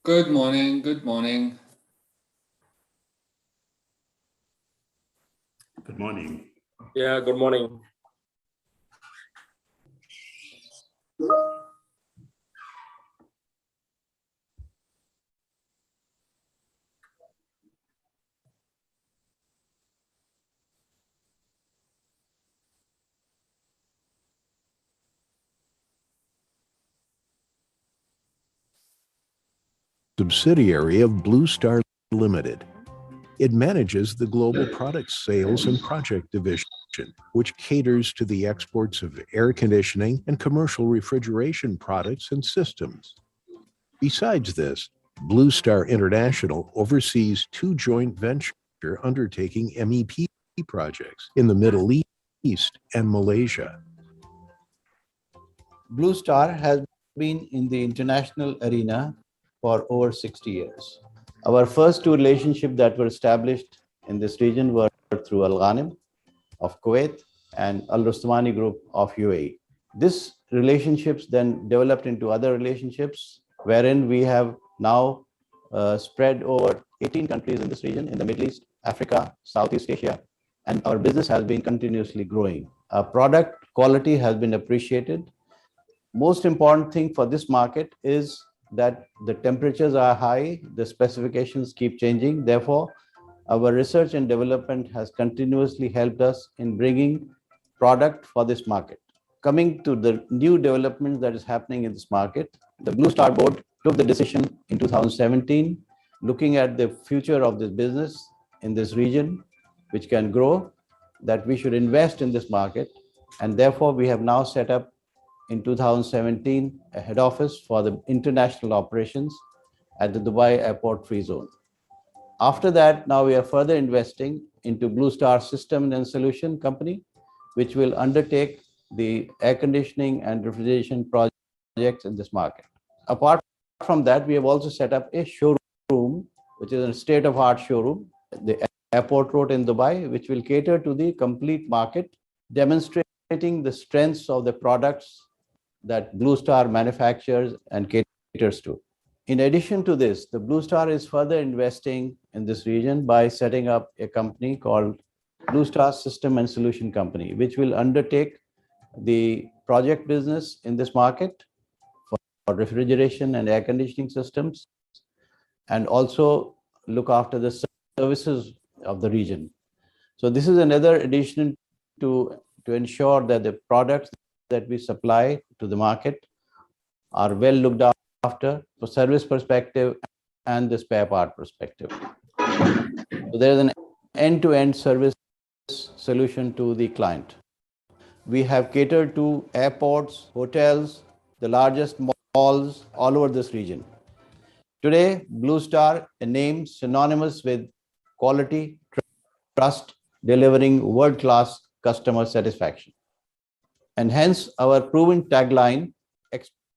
Good morning. Good morning. Good morning. Yeah, good morning. Subsidiary of Blue Star Limited. It manages the global product sales and project division, which caters to the exports of air conditioning and commercial refrigeration products and systems. Besides this, Blue Star International oversees two joint venture undertaking MEP projects in the Middle East and Malaysia. Blue Star has been in the international arena for over 60 years. Our first two relationships that were established in this region were through Al Ghanim of Kuwait and Al Rustamani Group of UAE. This relationships then developed into other relationships, wherein we have now spread over 18 countries in this region, in the Middle East, Africa, Southeast Asia, and our business has been continuously growing. Our product quality has been appreciated. Most important thing for this market is that the temperatures are high, the specifications keep changing. Therefore, our research and development has continuously helped us in bringing product for this market. Coming to the new development that is happening in this market, the Blue Star board took the decision in 2017, looking at the future of this business in this region, which can grow, that we should invest in this market. And therefore, we have now set up in 2017 a head office for the international operations at the Dubai Airport Free Zone. After that, now we are further investing into Blue Star System and Solution Company, which will undertake the air conditioning and refrigeration projects in this market. Apart from that, we have also set up a showroom, which is a state-of-the-art showroom, the Airport Road in Dubai, which will cater to the complete market, demonstrating the strengths of the products that Blue Star manufactures and caters to. In addition to this, the Blue Star is further investing in this region by setting up a company called Blue Star System and Solution Company, which will undertake the project business in this market for refrigeration and air conditioning systems, and also look after the services of the region. So this is another addition to ensure that the products that we supply to the market are well looked after for service perspective and the spare part perspective. So there is an end-to-end service solution to the client. We have catered to airports, hotels, the largest malls all over this region. Today, Blue Star, a name synonymous with quality, trust, delivering world-class customer satisfaction. And hence our proven tagline.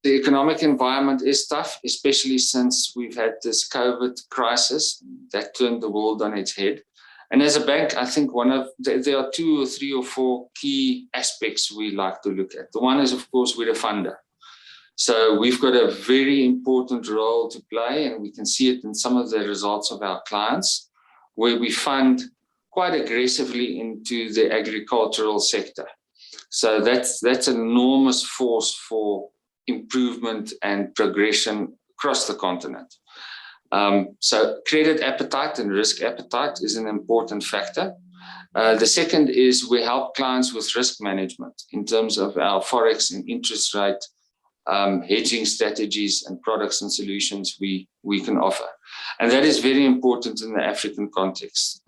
The economic environment is tough, especially since we've had this COVID crisis that turned the world on its head. And as a bank, I think there are 2 or 3 or 4 key aspects we like to look at. The one is, of course, we're a funder. So we've got a very important role to play, and we can see it in some of the results of our clients, where we fund quite aggressively into the agricultural sector. So that's an enormous force for improvement and progression across the continent. So credit appetite and risk appetite is an important factor. The second is we help clients with risk management in terms of our forex and interest rate hedging strategies and products and solutions we can offer. And that is very important in the African context.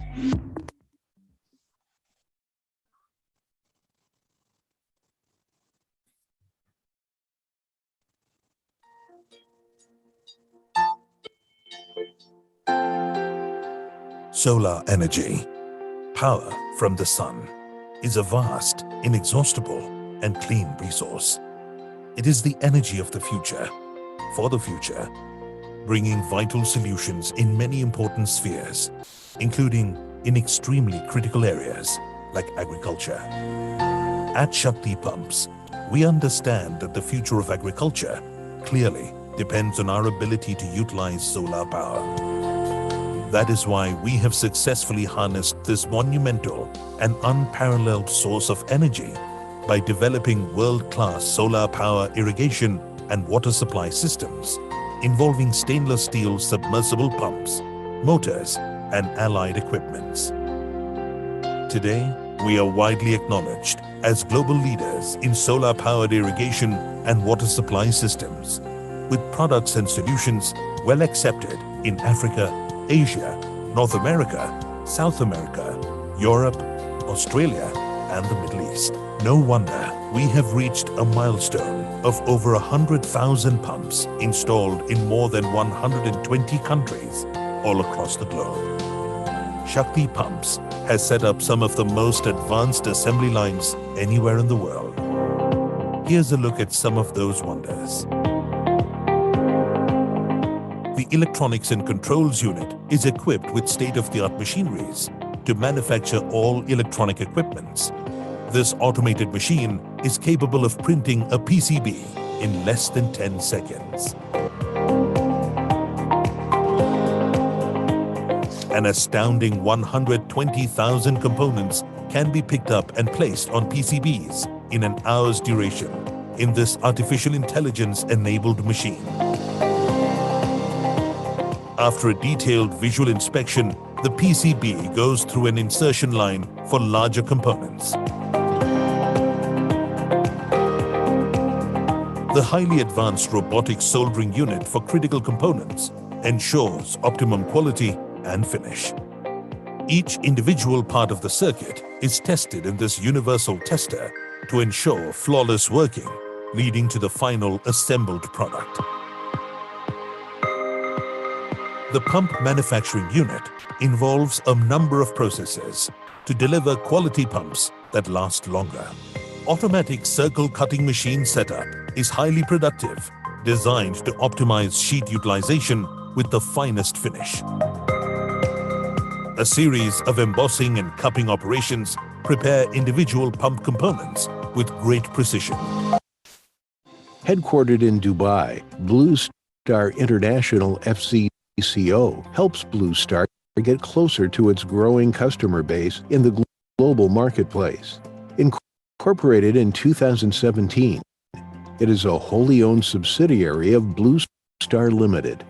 Solar energy, power from the sun, is a vast, inexhaustible, and clean resource. It is the energy of the future, for the future, bringing vital solutions in many important spheres, including in extremely critical areas like agriculture. At Shakti Pumps, we understand that the future of agriculture clearly depends on our ability to utilize solar power. That is why we have successfully harnessed this monumental and unparalleled source of energy by developing world-class solar power irrigation and water supply systems involving stainless steel submersible pumps, motors, and allied equipments. Today, we are widely acknowledged as global leaders in solar-powered irrigation and water supply systems, with products and solutions well accepted in Africa, Asia, North America, South America, Europe, Australia, and the Middle East. No wonder we have reached a milestone of over 100,000 pumps installed in more than 120 countries all across the globe. Shakti Pumps has set up some of the most advanced assembly lines anywhere in the world. Here's a look at some of those wonders. The Electronics and Controls Unit is equipped with state-of-the-art machineries to manufacture all electronic equipments. This automated machine is capable of printing a PCB in less than 10 seconds. An astounding 120,000 components can be picked up and placed on PCBs in an hour's duration in this artificial intelligence-enabled machine. After a detailed visual inspection, the PCB goes through an insertion line for larger components. The highly advanced robotic soldering unit for critical components ensures optimum quality and finish. Each individual part of the circuit is tested in this universal tester to ensure flawless working, leading to the final assembled product. The pump manufacturing unit involves a number of processes to deliver quality pumps that last longer. Automatic circle cutting machine setup is highly productive, designed to optimize sheet utilization with the finest finish. A series of embossing and cupping operations prepare individual pump components with great precision. Headquartered in Dubai, Blue Star International FCCO helps Blue Star get closer to its growing customer base in the global marketplace. Incorporated in 2017, it is a wholly owned subsidiary of Blue Star Limited.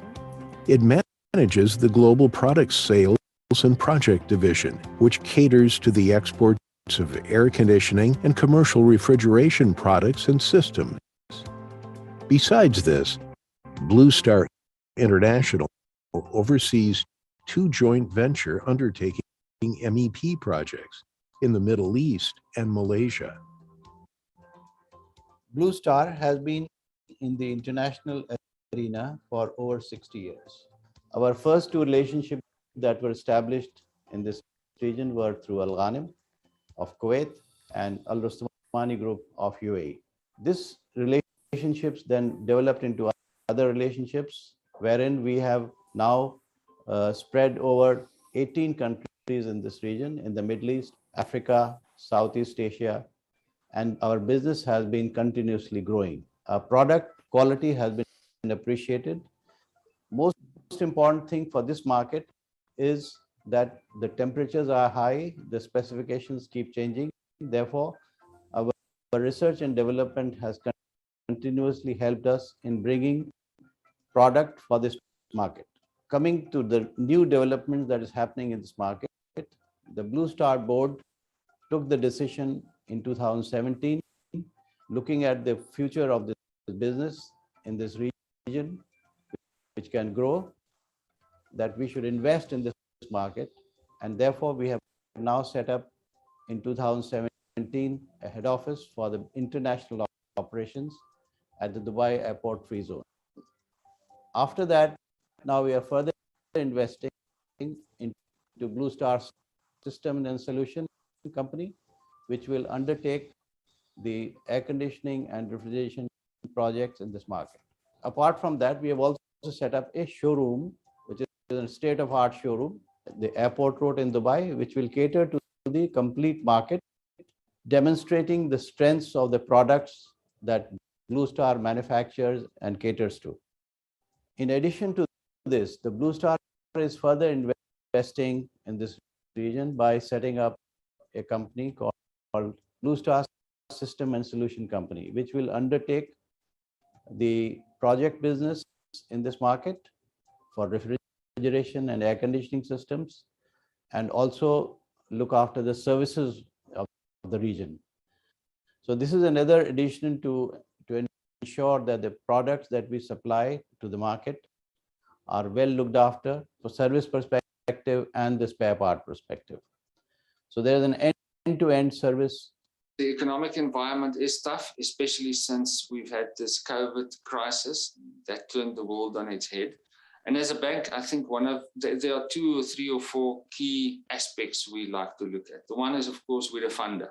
It manages the global product sales and project division, which caters to the exports of air conditioning and commercial refrigeration products and systems. Besides this, Blue Star International oversees two joint venture undertaking MEP projects in the Middle East and Malaysia. Blue Star has been in the international arena for over 60 years. Our first two relationships that were established in this region were through Al Ghanim of Kuwait and Al Rustamani Group of UAE. This relationships then developed into other relationships, wherein we have now spread over 18 countries in this region, in the Middle East, Africa, Southeast Asia, and our business has been continuously growing. Our product quality has been appreciated. Most important thing for this market is that the temperatures are high, the specifications keep changing. Therefore, our research and development has continuously helped us in bringing product for this market. Coming to the new developments that is happening in this market, the Blue Star board took the decision in 2017, looking at the future of this business in this region, which can grow, that we should invest in this market. And therefore, we have now set up in 2017 a head office for the international operations at the Dubai Airport Free Zone. After that, now we are further investing into Blue Star System and Solution Company, which will undertake the air conditioning and refrigeration projects in this market. Apart from that, we have also set up a showroom, which is a state-of-the-art showroom, the airport road in Dubai, which will cater to the complete market, demonstrating the strengths of the products that Blue Star manufactures and caters to. In addition to this, the Blue Star is further investing in this region by setting up a company called Blue Star System and Solution Company, which will undertake the project business in this market for refrigeration and air conditioning systems, and also look after the services of the region. So this is another addition to ensure that the products that we supply to the market are well looked after for service perspective and the spare part perspective. So there is an end-to-end service. The economic environment is tough, especially since we've had this COVID crisis that turned the world on its head. And as a bank, I think there are 2 or 3 or 4 key aspects we like to look at. The one is, of course, we're a funder.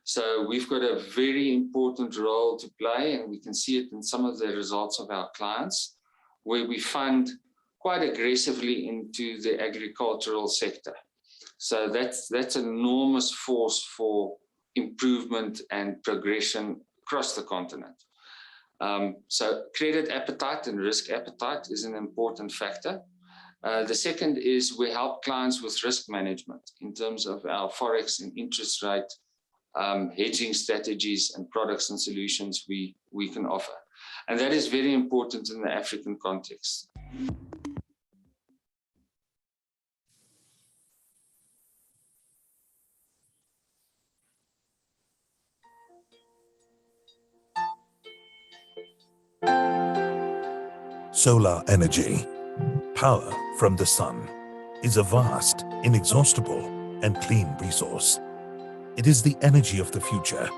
So we've got a very important role to play, and we can see it in some of the results of our clients, where we fund quite aggressively into the agricultural sector. So that's an enormous force for improvement and progression across the continent. So credit appetite and risk appetite is an important factor. The second is we help clients with risk management in terms of our forex and interest rate hedging strategies and products and solutions we can offer. And that is very important in the African context. Solar energy, power from the sun, is a vast, inexhaustible, and clean resource. It is the energy of the future,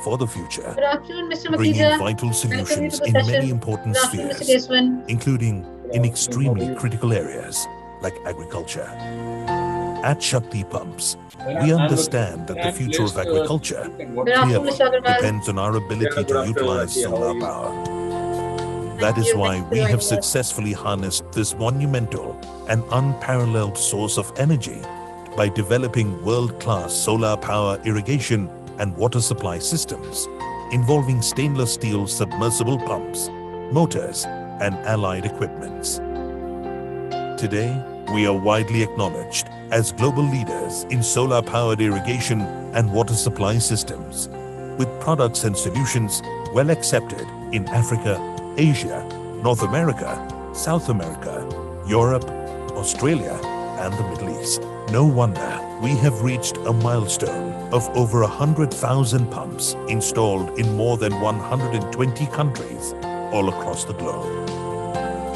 for the future, Good afternoon, Mr. bringing Makija. vital solutions to the in session. many important Good afternoon, Mr. spheres, Keswan. including in extremely critical areas like agriculture. At Shakti Pumps, we understand that the future of agriculture Good afternoon, clearly Mr. Agarwal. depends on our ability to utilize solar power. That is why we have successfully harnessed this monumental and unparalleled source of energy by developing world-class solar power irrigation and water supply systems involving stainless steel submersible pumps, motors, and allied equipments. Today, we are widely acknowledged as global leaders in solar-powered irrigation and water supply systems, with products and solutions well accepted in Africa, Asia, North America, South America, Europe, Australia, and the Middle East. No wonder we have reached a milestone of over 100,000 pumps installed in more than 120 countries all across the globe.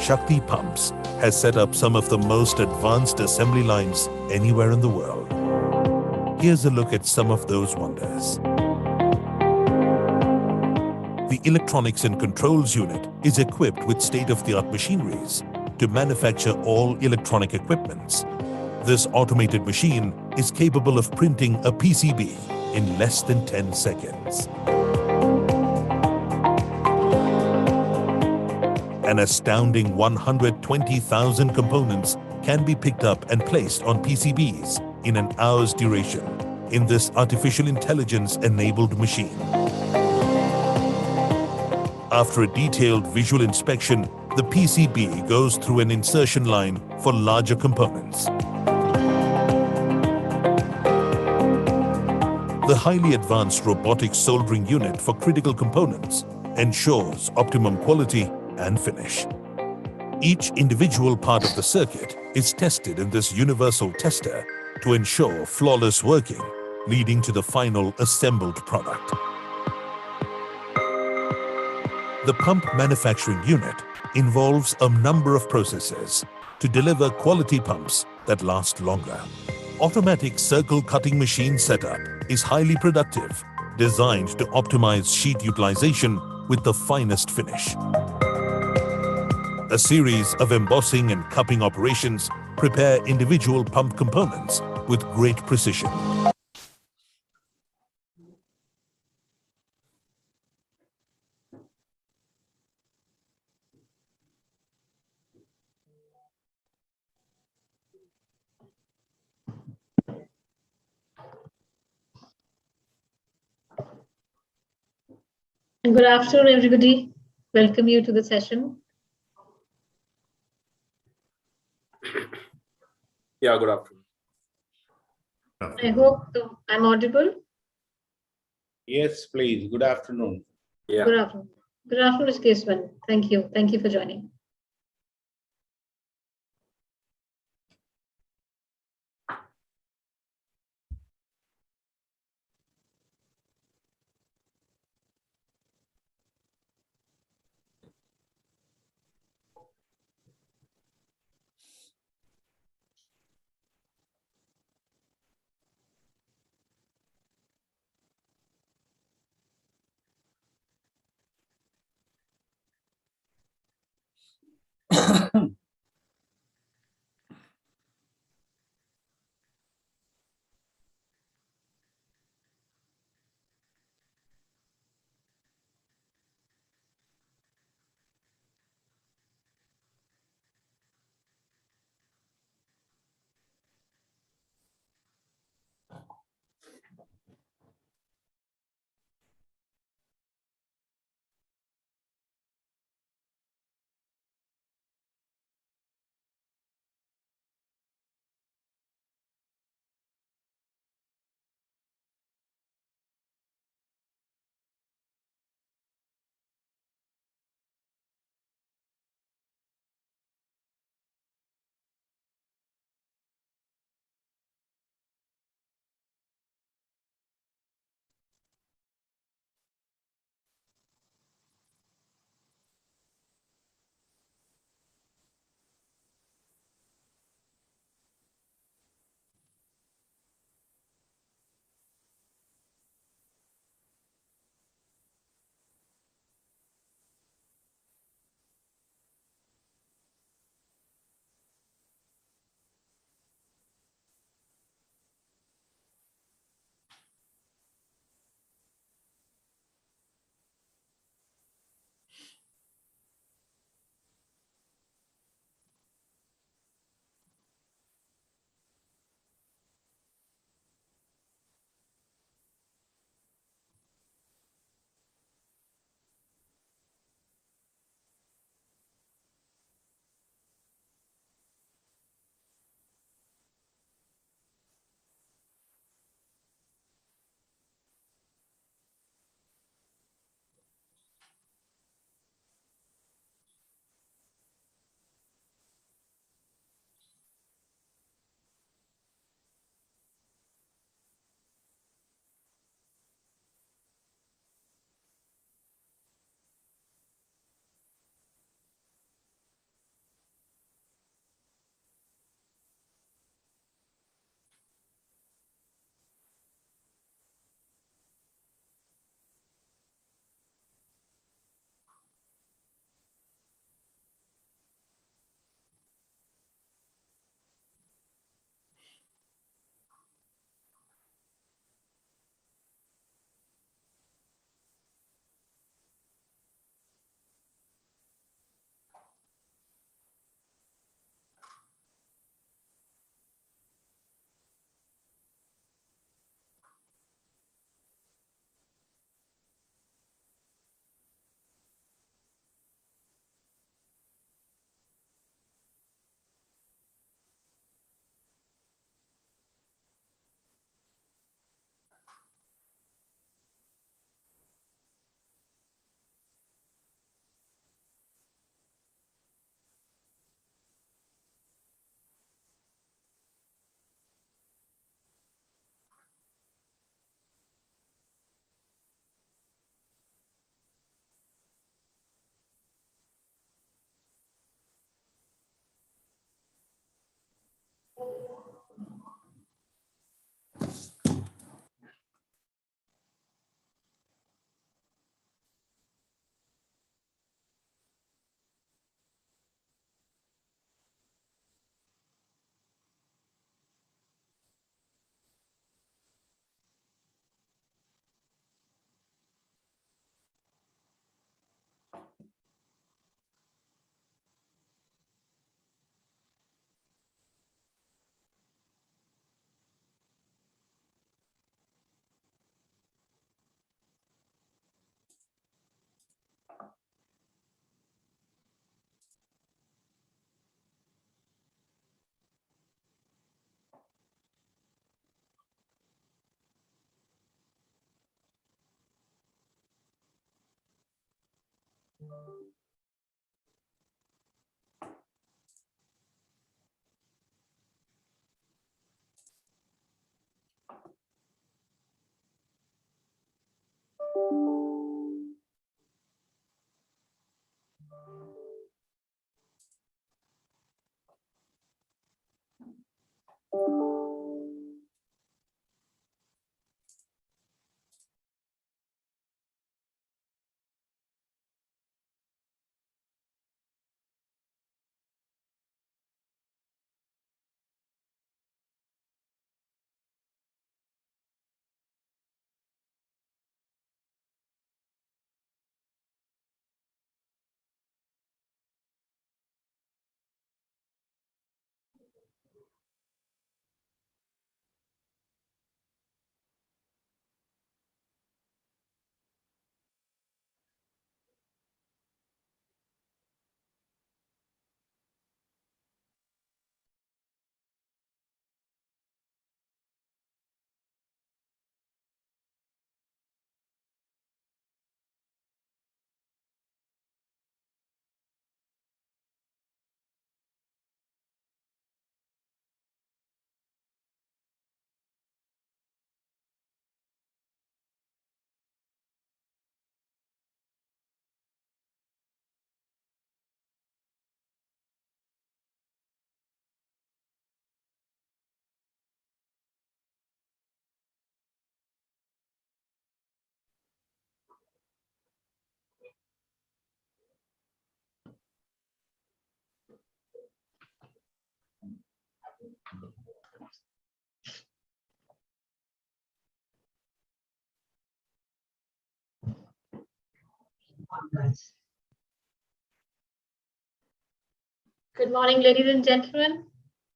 Shakti Pumps has set up some of the most advanced assembly lines anywhere in the world. Here's a look at some of those wonders. The Electronics and Controls Unit is equipped with state-of-the-art machineries to manufacture all electronic equipments. This automated machine is capable of printing a PCB in less than 10 seconds. An astounding 120,000 components can be picked up and placed on PCBs in an hour's duration in this artificial intelligence-enabled machine. After a detailed visual inspection, the PCB goes through an insertion line for larger components. The highly advanced robotic soldering unit for critical components ensures optimum quality and finish. Each individual part of the circuit is tested in this universal tester to ensure flawless working, leading to the final assembled product. The pump manufacturing unit involves a number of processes to deliver quality pumps that last longer. Automatic circle cutting machine setup is highly productive, designed to optimize sheet utilization with the finest finish. A series of embossing and cupping operations prepare individual pump components with great precision. Good afternoon, everybody. Welcome you to the session. Yeah, good afternoon. I hope I'm audible. Yes, please. Good afternoon. Yeah. Good afternoon. Good afternoon, Mr. Keswan. Thank you. Thank you for joining. Good morning, ladies and gentlemen.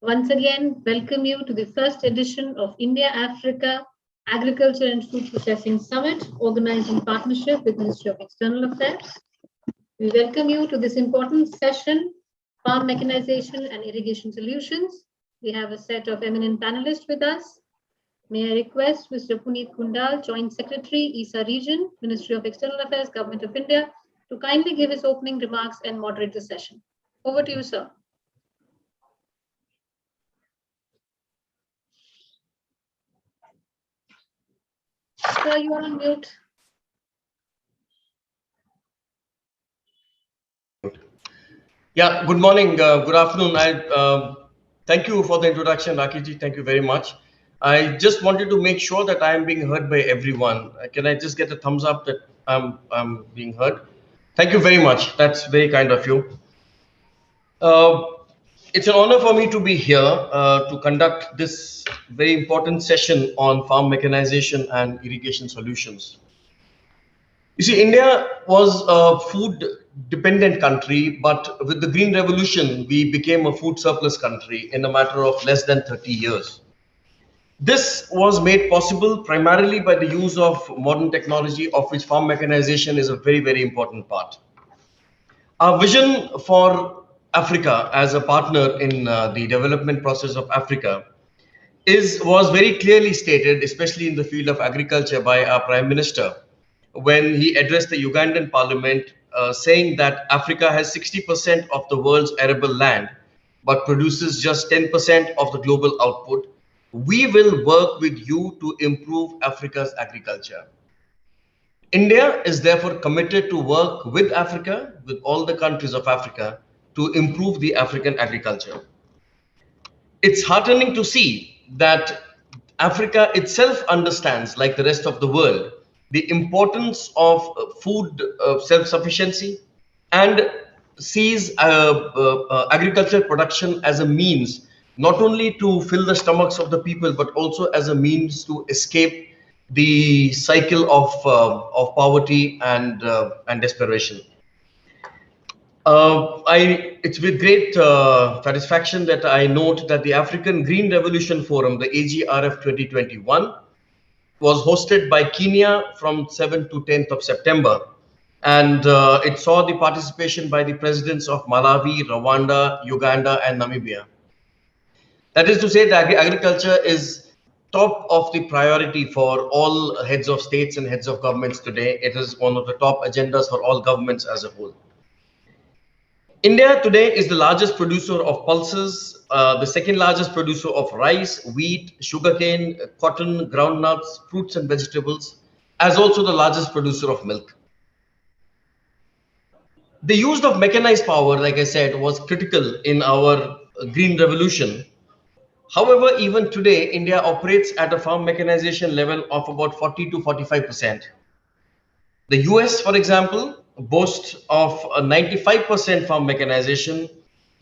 Once again, welcome you to the first edition of India-Africa Agriculture and Food Processing Summit, organized in partnership with Ministry of External Affairs. We welcome you to this important session, Farm Mechanization and Irrigation Solutions. We have a set of eminent panelists with us. May I request Mr. Puneet Kundal, Joint Secretary, ESA Region, Ministry of External Affairs, Government of India, to kindly give his opening remarks and moderate the session. Over to you, sir. Sir, you are on mute. Yeah, good morning, good afternoon. Thank you for the introduction, Rakiji. Thank you very much. I just wanted to make sure that I am being heard by everyone. Can I just get a thumbs up that I'm being heard? Thank you very much. That's very kind of you. It's an honor for me to be here to conduct this very important session on farm mechanization and irrigation solutions. You see, India was a food dependent country, but with the Green Revolution, we became a food surplus country in a matter of less than 30 years. This was made possible primarily by the use of modern technology, of which farm mechanization is a very, very important part. Our vision for Africa as a partner in the development process of Africa was very clearly stated, especially in the field of agriculture, by our Prime Minister when he addressed the Ugandan Parliament, saying that Africa has 60% of the world's arable land, but produces just 10% of the global output. We will work with you to improve Africa's agriculture. India is therefore committed to work with Africa, with all the countries of Africa, to improve the African agriculture. It's heartening to see that Africa itself understands, like the rest of the world, the importance of food self-sufficiency and sees agricultural production as a means not only to fill the stomachs of the people, but also as a means to escape the cycle of poverty and desperation. It's with great satisfaction that I note that the African Green Revolution Forum, the AGRF 2021, was hosted by Kenya from 7th to 10th of September. And it saw the participation by the presidents of Malawi, Rwanda, Uganda, and Namibia. That is to say that agriculture is top of the priority for all heads of states and heads of governments today. It is one of the top agendas for all governments as a whole. India today is the largest producer of pulses, the second largest producer of rice, wheat, sugarcane, cotton, groundnuts, fruits and vegetables, as also the largest producer of milk. The use of mechanized power, like I said, was critical in our green revolution. However, even today, India operates at a farm mechanization level of about 40 to 45%. The US, for example, boasts of a 95% farm mechanization.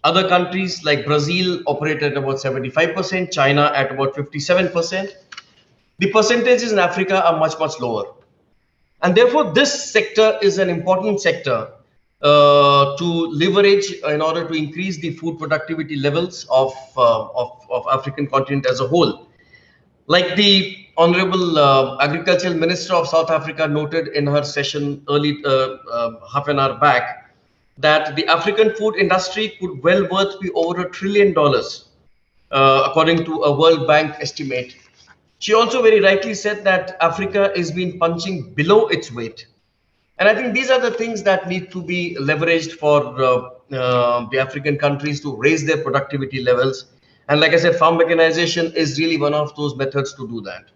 Other countries like Brazil operate at about 75%, China at about 57%. The percentages in Africa are much, much lower. And therefore, this sector is an important sector to leverage in order to increase the food productivity levels of African continent as a whole. Like the Honorable Agricultural Minister of South Africa noted in her session early half an hour back, that the African food industry could well worth be over $1 trillion, according to a World Bank estimate. She also very rightly said that Africa is been punching below its weight. And I think these are the things that need to be leveraged for the African countries to raise their productivity levels. And like I said, farm mechanization is really one of those methods to do that.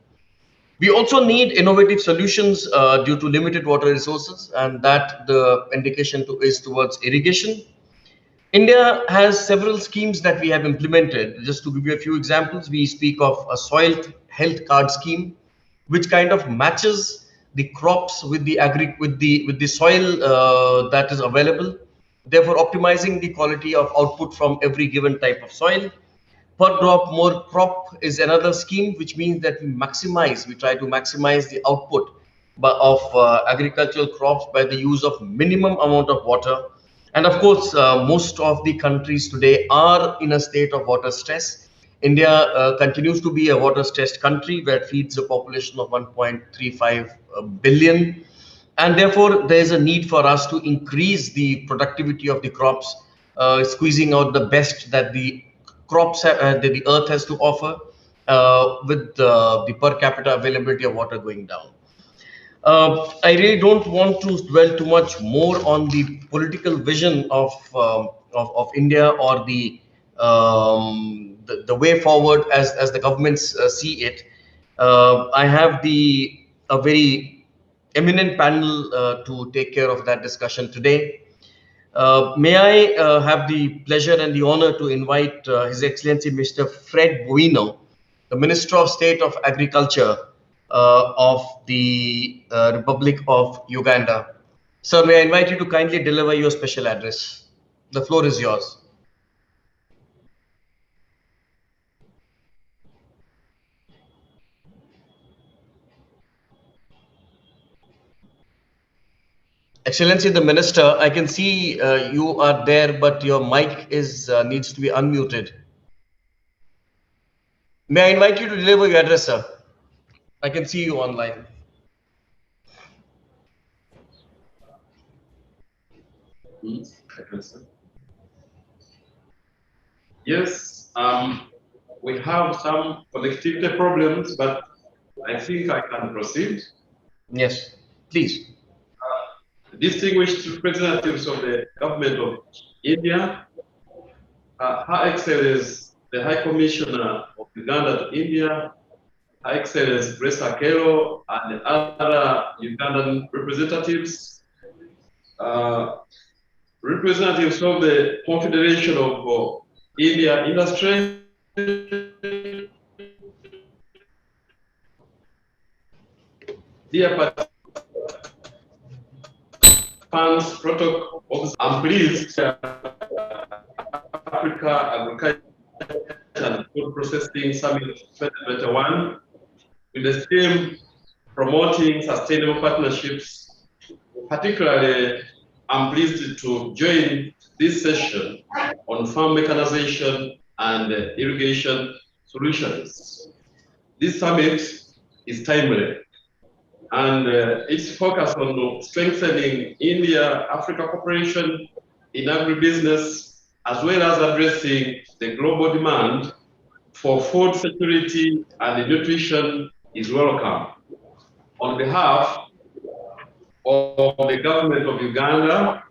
We also need innovative solutions due to limited water resources, and that the indication is towards irrigation. India has several schemes that we have implemented. Just to give you a few examples, we speak of a soil health card scheme, which kind of matches the crops with the soil that is available, therefore optimizing the quality of output from every given type of soil. Per drop more crop is another scheme, which means that we try to maximize the output of agricultural crops by the use of minimum amount of water. And of course, most of the countries today are in a state of water stress. India continues to be a water stressed country where it feeds a population of 1.35 billion. And therefore, there is a need for us to increase the productivity of the crops, squeezing out the best that the crops that the earth has to offer, with the per capita availability of water going down. I really don't want to dwell too much more on the political vision of India, or the way forward as the governments see it. I have a very eminent panel to take care of that discussion today. May I have the pleasure and the honor to invite His Excellency Mr. Fred Bouino, the Minister of State of Agriculture of the Republic of Uganda. Sir, may I invite you to kindly deliver your special address. The floor is yours. Excellency the Minister, I can see you are there, but your mic needs to be unmuted. May I invite you to deliver your address, sir? I can see you online. Yes, we have some connectivity problems, but I think I can proceed. Yes, please. Distinguished representatives of the government of India, Her Excellency the High Commissioner of Uganda to India, Her Excellency Grace Akelo, and the other Ugandan representatives, representatives of the Confederation of India Industry, dear participants, protocol officers, I'm pleased Africa Agriculture and Food Processing Summit 2021 with the theme promoting sustainable partnerships. Particularly, I'm pleased to join this session on farm mechanization and irrigation solutions. This summit is timely, and it's focused on strengthening India-Africa cooperation in agribusiness, as well as addressing the global demand for food security and nutrition is welcome. On behalf of the government of Uganda,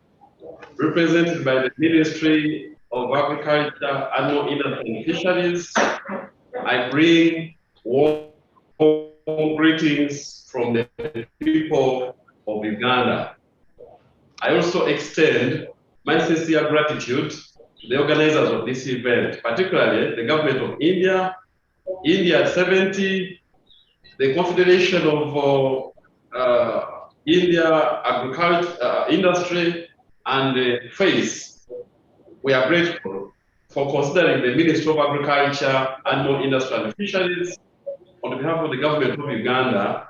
represented by the Ministry of Agriculture, Animal Industry and Fisheries, I bring warm greetings from the people of Uganda. I also extend my sincere gratitude to the organizers of this event, particularly the government of India, India 70, the Confederation of India Agriculture Industry, and FACE. We are grateful for considering the Ministry of Agriculture, Animal Industry and Fisheries on behalf of the government of Uganda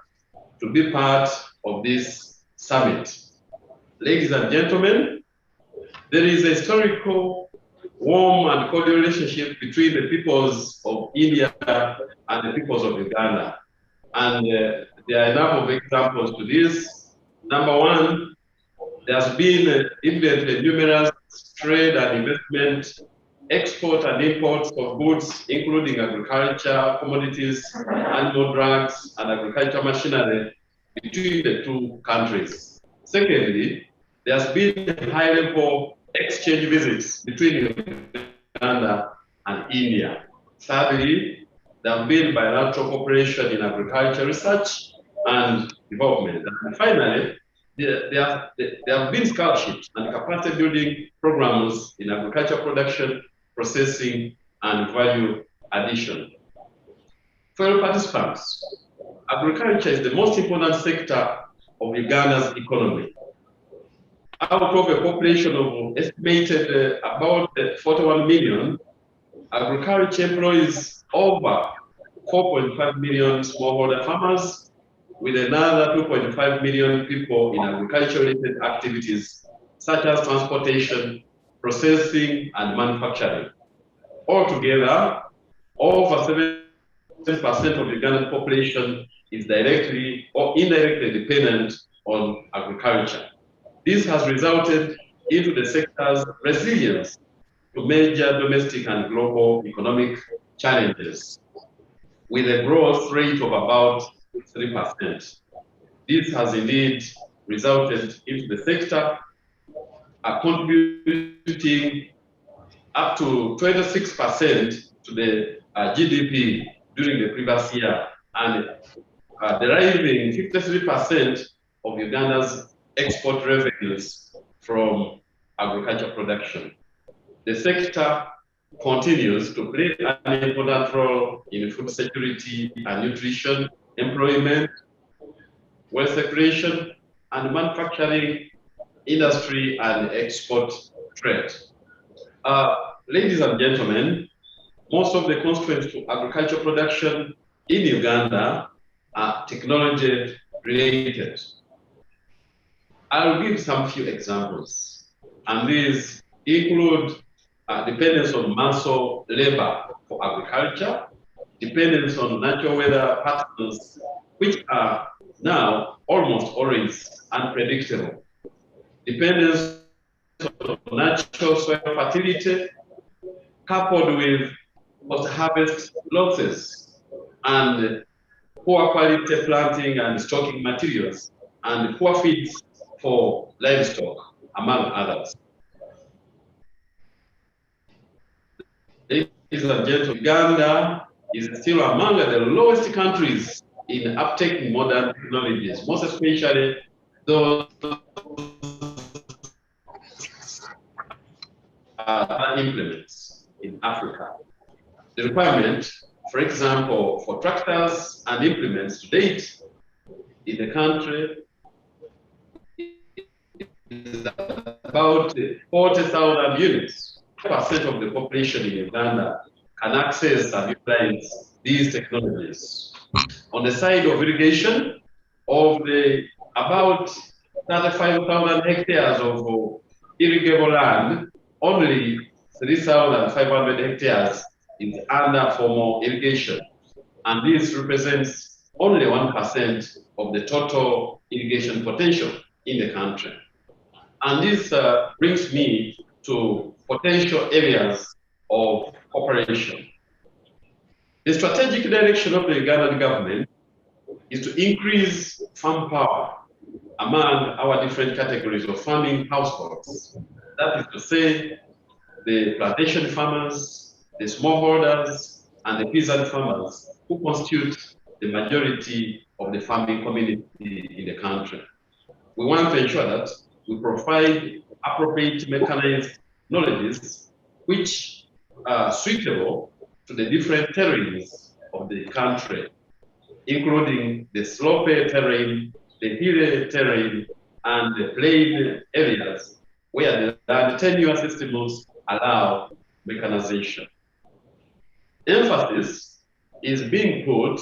to be part of this summit. Ladies and gentlemen, there is a historical, warm and cordial relationship between the peoples of India and the peoples of Uganda. And there are a number of examples to this. Number one, there has been evidently numerous trade and investment, export and imports of goods, including agriculture, commodities, animal drugs, and agricultural machinery between the two countries. Secondly, there has been high-level exchange visits between Uganda and India. Thirdly, there have been bilateral cooperation in agriculture research and development. And finally, there have been scholarships and capacity building programs in agriculture production, processing, and value addition. Fellow participants, agriculture is the most important sector of Uganda's economy. Out of a population of estimated about 41 million, agriculture employs over 4.5 million smallholder farmers, with another 2.5 million people in agriculture-related activities, such as transportation, processing, and manufacturing. Altogether, over 7% of the Ugandan population is directly or indirectly dependent on agriculture. This has resulted into the sector's resilience to major domestic and global economic challenges, with a growth rate of about 3%. This has indeed resulted into the sector contributing up to 26% to the GDP during the previous year, and deriving 53% of Uganda's export revenues from agriculture production. The sector continues to play an important role in food security and nutrition, employment, wealth creation, and manufacturing, industry, and export trade. Ladies and gentlemen, most of the constraints to agriculture production in Uganda are technology related. I'll give some few examples, and these include dependence on manual labor for agriculture, dependence on natural weather patterns, which are now almost always unpredictable, dependence on natural soil fertility, coupled with post-harvest losses, and poor quality planting and stocking materials, and poor feeds for livestock, among others. Ladies and gentlemen, Uganda is still among the lowest countries in uptaking modern technologies, most especially those implements in Africa. The requirement, for example, for tractors and implements to date in the country is about 40,000 units. 5% of the population in Uganda can access and utilize these technologies. On the side of irrigation, of the about 35,000 hectares of irrigable land, only 3,500 hectares is under formal irrigation. And this represents only 1% of the total irrigation potential in the country. And this brings me to potential areas of cooperation. The strategic direction of the Ugandan government is to increase farm power among our different categories of farming households. That is to say, the plantation farmers, the smallholders, and the peasant farmers who constitute the majority of the farming community in the country. We want to ensure that we provide appropriate mechanized knowledges which are suitable to the different terrains of the country, including the slopy terrain, the hilly terrain, and the plain areas where the land tenure systems allow mechanization. Emphasis is being put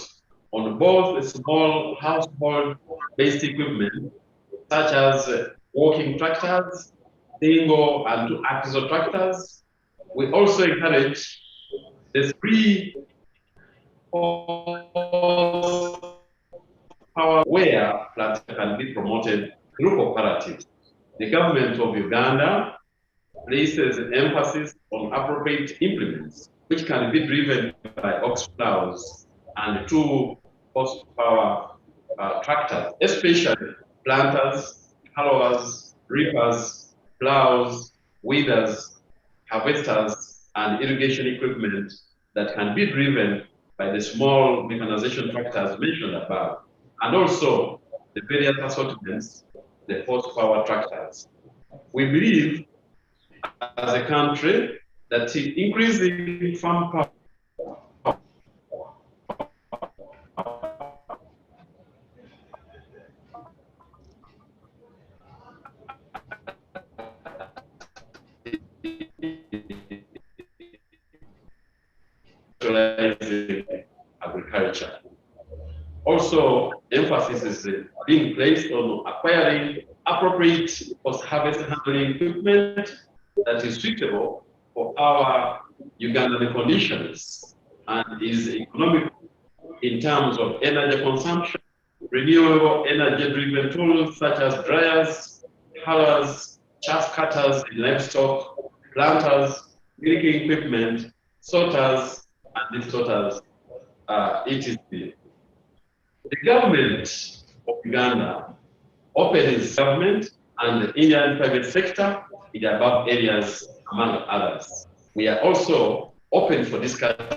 on both small household-based equipment, such as working tractors, single and two-axle tractors. We also encourage the free power where plantation can be promoted through cooperatives. The government of Uganda places emphasis on appropriate implements, which can be driven by ox plows and 2-horsepower tractors, especially planters, harrowers, reapers, plows, weeders, harvesters, and irrigation equipment that can be driven by the small mechanization tractors mentioned above, and also the various assortments, the horsepower tractors. We believe as a country that increasing farm power agriculture. Also, emphasis is being placed on acquiring appropriate post-harvest handling equipment that is suitable for our Ugandan conditions and is economic in terms of energy consumption, renewable energy-driven tools such as dryers, harrowers, chaff cutters in livestock, planters, milking equipment, sorters, and distorters, etc. The government of Uganda opens government and the Indian private sector in the above areas, among others. We are also open for discussion.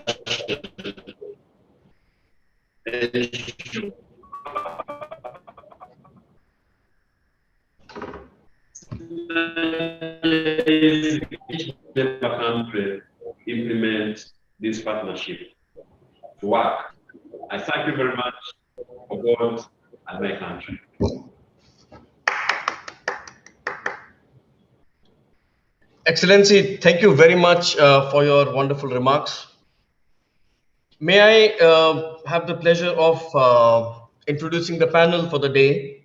Country implement this partnership to work. I thank you very much for God and my country. Excellency, thank you very much for your wonderful remarks. May I have the pleasure of introducing the panel for the day.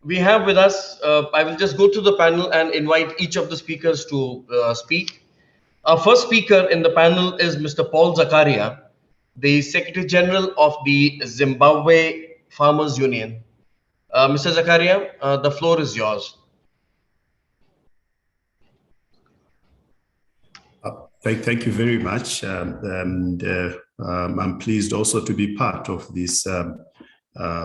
We have with us, I will just go to the panel and invite each of the speakers to speak. Our first speaker in the panel is Mr. Paul Zakaria, the Secretary General of the Zimbabwe Farmers Union. Mr. Zakaria, the floor is yours. Thank you very much. I'm pleased also to be part of this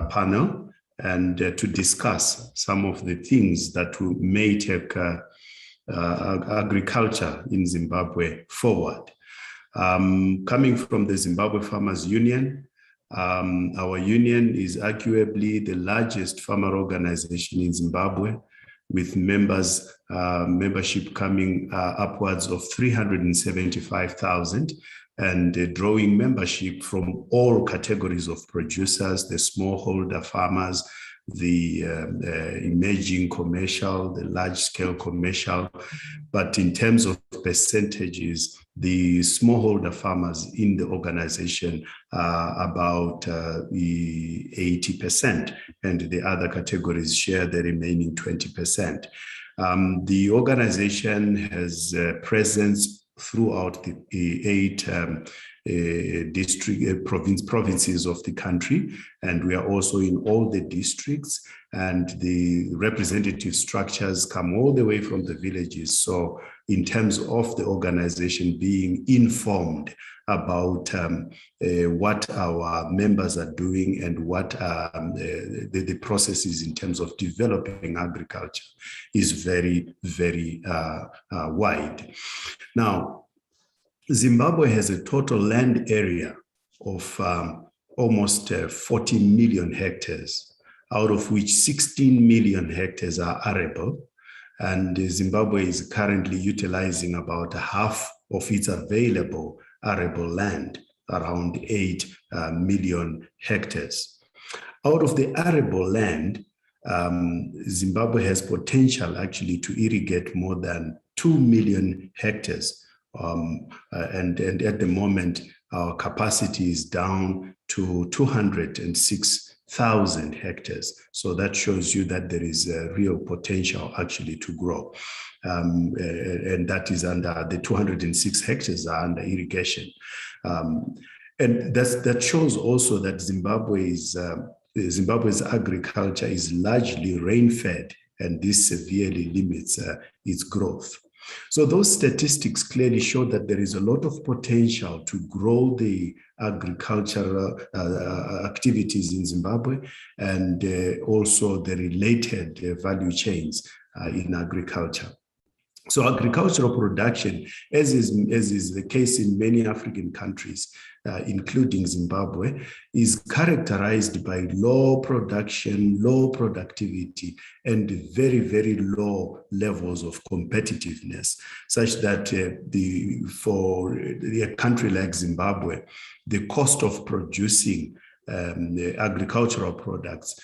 panel and to discuss some of the things that may take agriculture in Zimbabwe forward. Coming from the Zimbabwe Farmers Union, our union is arguably the largest farmer organization in Zimbabwe, with membership coming upwards of 375,000 and drawing membership from all categories of producers, the smallholder farmers, the emerging commercial, the large-scale commercial. But in terms of percentages, the smallholder farmers in the organization are about 80%, and the other categories share the remaining 20%. The organization has presence throughout the 8 provinces of the country, and we are also in all the districts, and the representative structures come all the way from the villages. So in terms of the organization being informed about what our members are doing and what the process is in terms of developing agriculture is very, very wide. Now, Zimbabwe has a total land area of almost 40 million hectares, out of which 16 million hectares are arable. And Zimbabwe is currently utilizing about half of its available arable land, around 8 million hectares. Out of the arable land, Zimbabwe has potential actually to irrigate more than 2 million hectares. And at the moment, our capacity is down to 206,000 hectares. So that shows you that there is a real potential actually to grow. And that is under the 206 hectares are under irrigation. And that shows also that Zimbabwe's agriculture is largely rain-fed, and this severely limits its growth. So those statistics clearly show that there is a lot of potential to grow the agricultural activities in Zimbabwe, and also the related value chains in agriculture. So agricultural production, as is the case in many African countries, including Zimbabwe, is characterized by low production, low productivity, and very, very low levels of competitiveness, such that for a country like Zimbabwe, the cost of producing agricultural products,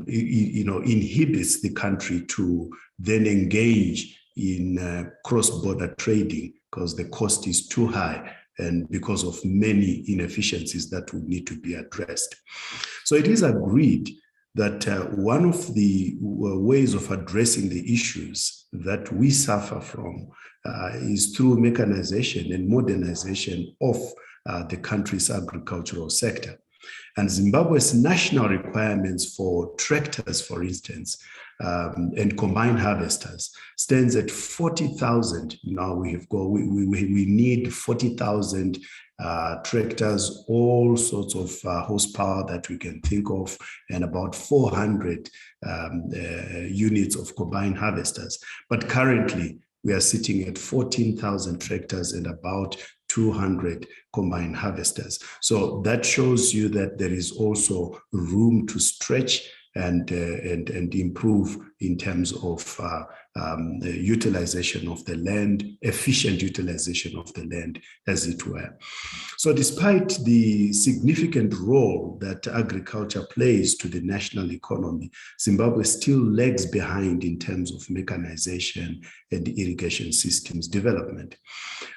inhibits the country to then engage in cross-border trading, because the cost is too high and because of many inefficiencies that would need to be addressed. So it is agreed that one of the ways of addressing the issues that we suffer from is through mechanization and modernization of the country's agricultural sector. And Zimbabwe's national requirements for tractors, for instance, and combined harvesters stands at 40,000. Now we need 40,000 tractors, all sorts of horsepower that we can think of, and about 400 units of combined harvesters. But currently, we are sitting at 14,000 tractors and about 200 combined harvesters. So that shows you that there is also room to stretch and improve in terms of the utilization of the land, efficient utilization of the land, as it were. So despite the significant role that agriculture plays to the national economy, Zimbabwe still lags behind in terms of mechanization and irrigation systems development.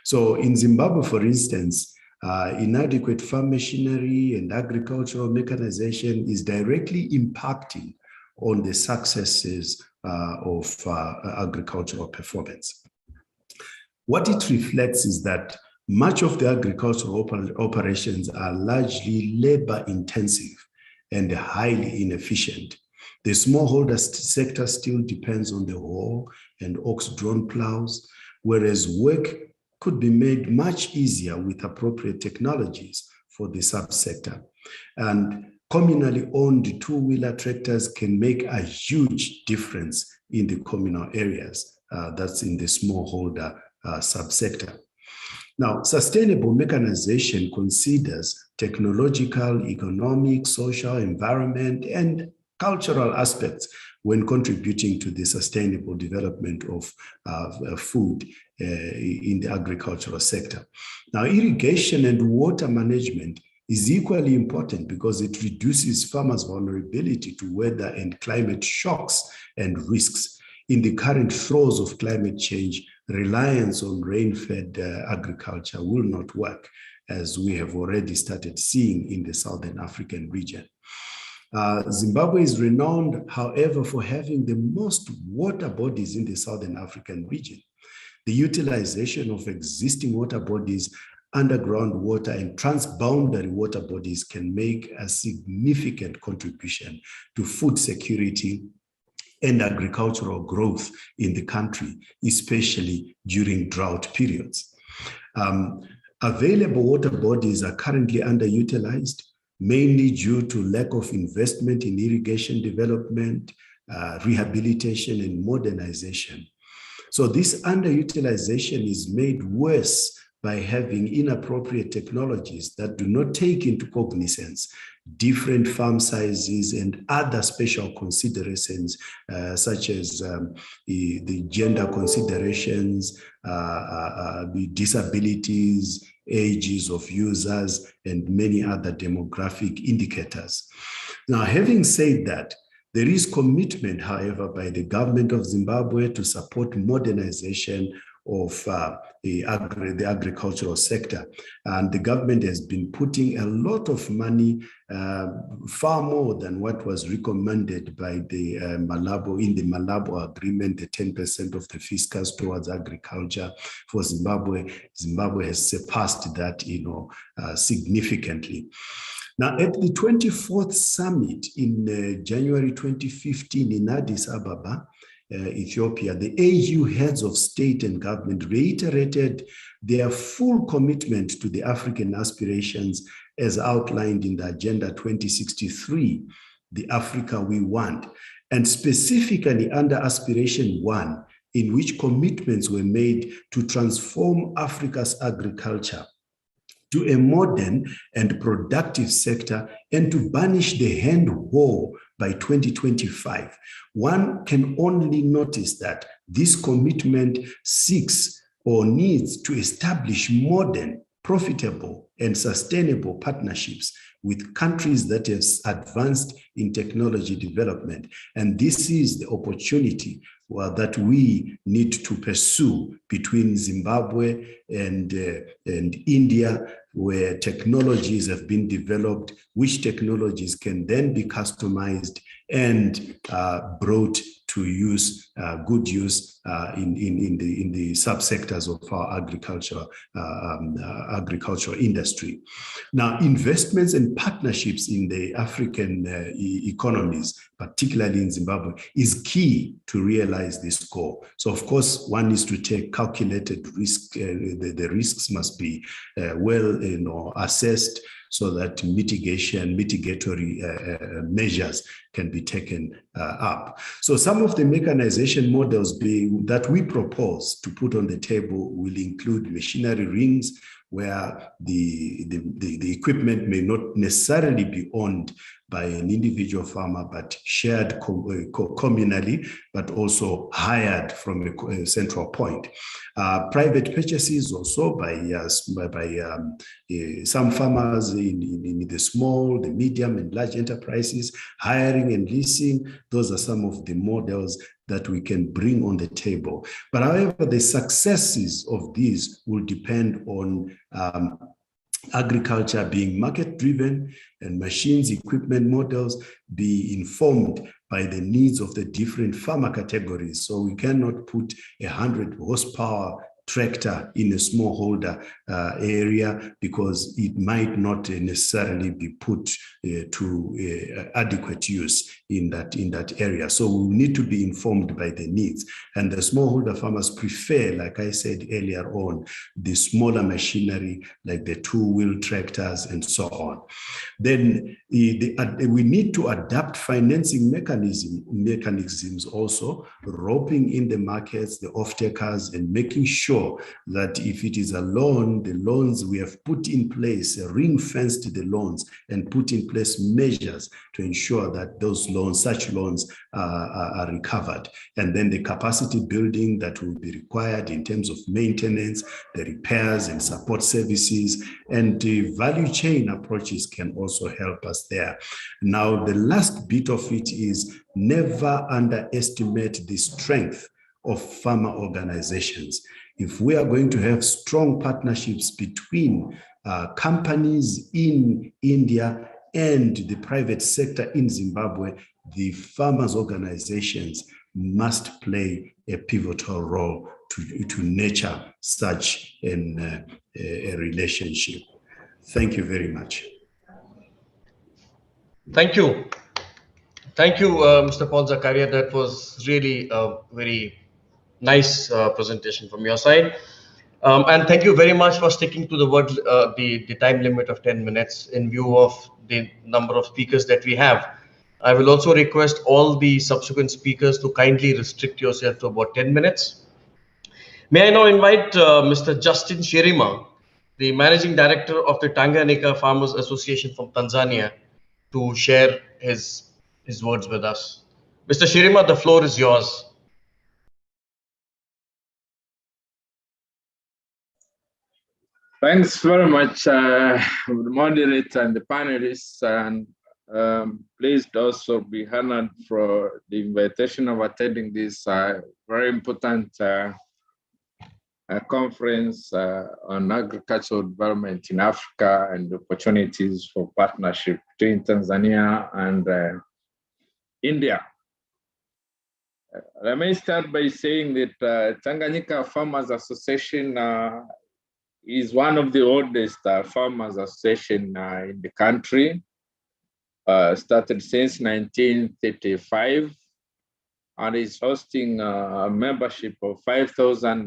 So in Zimbabwe, for instance, inadequate farm machinery and agricultural mechanization is directly impacting on the successes of agricultural performance. What it reflects is that much of the agricultural operations are largely labor intensive and highly inefficient. The smallholder sector still depends on the hoe and ox-drawn plows, whereas work could be made much easier with appropriate technologies for the subsector. And communally owned two-wheeler tractors can make a huge difference in the communal areas. That's in the smallholder subsector. Now, sustainable mechanization considers technological, economic, social, environment, and cultural aspects when contributing to the sustainable development of food in the agricultural sector. Now, irrigation and water management is equally important because it reduces farmers' vulnerability to weather and climate shocks and risks. In the current throes of climate change, reliance on rain-fed agriculture will not work, as we have already started seeing in the Southern African region. Zimbabwe is renowned, however, for having the most water bodies in the Southern African region. The utilization of existing water bodies, underground water, and transboundary water bodies can make a significant contribution to food security and agricultural growth in the country, especially during drought periods. Available water bodies are currently underutilized, mainly due to lack of investment in irrigation development, rehabilitation, and modernization. So this underutilization is made worse by having inappropriate technologies that do not take into cognizance different farm sizes and other special considerations, such as the gender considerations, the disabilities, ages of users, and many other demographic indicators. Now, having said that, there is commitment, however, by the government of Zimbabwe to support modernization of the agricultural sector. And the government has been putting a lot of money, far more than what was recommended by the Malabo agreement, the 10% of the fiscals towards agriculture for Zimbabwe. Zimbabwe has surpassed that, significantly. Now, at the 24th summit in January 2015 in Addis Ababa, Ethiopia, the AU heads of state and government reiterated their full commitment to the African aspirations as outlined in the Agenda 2063, the Africa we want, and specifically under Aspiration 1, in which commitments were made to transform Africa's agriculture to a modern and productive sector and to banish the hand war by 2025. One can only notice that this commitment seeks or needs to establish modern, profitable, and sustainable partnerships with countries that have advanced in technology development. And this is the opportunity that we need to pursue between Zimbabwe and India, where technologies have been developed, which technologies can then be customized and brought to use, good use in the subsectors of our agricultural industry. Now, investments and partnerships in the African economies, particularly in Zimbabwe, is key to realize this goal. So, of course, one needs to take calculated risk. The risks must be well, assessed, so that mitigatory measures can be taken up. So some of the mechanization models that we propose to put on the table will include machinery rings, where the equipment may not necessarily be owned by an individual farmer, but shared communally, but also hired from a central point. Private purchases also by some farmers in the small, the medium, and large enterprises, hiring and leasing. Those are some of the models that we can bring on the table. But however, the successes of these will depend on agriculture being market-driven and machines, equipment models be informed by the needs of the different farmer categories. So we cannot put 100 horsepower tractor in a smallholder area, because it might not necessarily be put to adequate use in that area. So we need to be informed by the needs. And the smallholder farmers prefer, like I said earlier on, the smaller machinery, like the two-wheel tractors and so on. Then we need to adapt financing mechanisms also, roping in the markets, the off-takers, and making sure that if it is a loan, the loans we have put in place, ring-fenced the loans, and put in place measures to ensure that those loans, such loans, are recovered. And then the capacity building that will be required in terms of maintenance, the repairs and support services, and the value chain approaches can also help us there. Now, the last bit of it is never underestimate the strength of farmer organizations. If we are going to have strong partnerships between companies in India and the private sector in Zimbabwe, the farmers' organizations must play a pivotal role to nurture such a relationship. Thank you very much. Thank you. Thank you, Mr. Paul Zakaria. That was really a very nice presentation from your side. And thank you very much for sticking to the time limit of 10 minutes in view of the number of speakers that we have. I will also request all the subsequent speakers to kindly restrict yourself to about 10 minutes. May I now invite Mr. Justin Shirima, the Managing Director of the Tanganyika Farmers Association from Tanzania, to share his words with us. Mr. Shirima, the floor is yours. Thanks very much, the moderator and the panelists, and pleased also be honored for the invitation of attending this very important conference on agricultural development in Africa and opportunities for partnership between Tanzania and India. Let me start by saying that Tanganyika Farmers Association is one of the oldest farmers association in the country. Started since 1935 and is hosting a membership of 5,000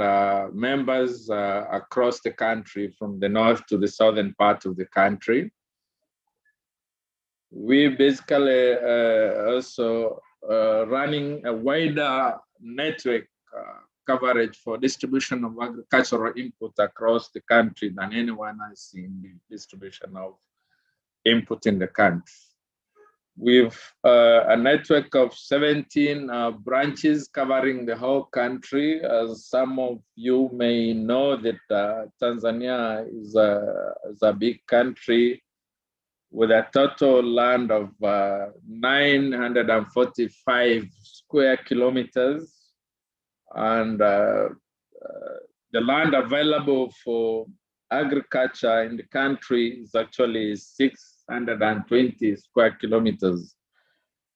members across the country from the north to the southern part of the country. We basically also running a wider network coverage for distribution of agricultural input across the country than anyone else in the distribution of input in the country. With a network of 17 branches covering the whole country. As some of you may know that Tanzania is a big country with a total land of 945 square kilometers. And the land available for agriculture in the country is actually 620 square kilometers.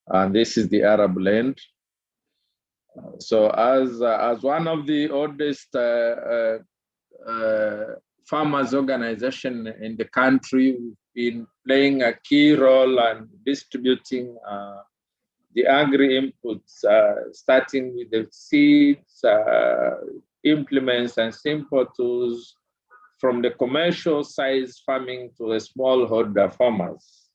And this is the Arab land. So as one of the oldest farmers organization in the country, we've been playing a key role in distributing the agri-inputs, starting with the seeds, implements, and simple tools from the commercial size farming to the smallholder farmers.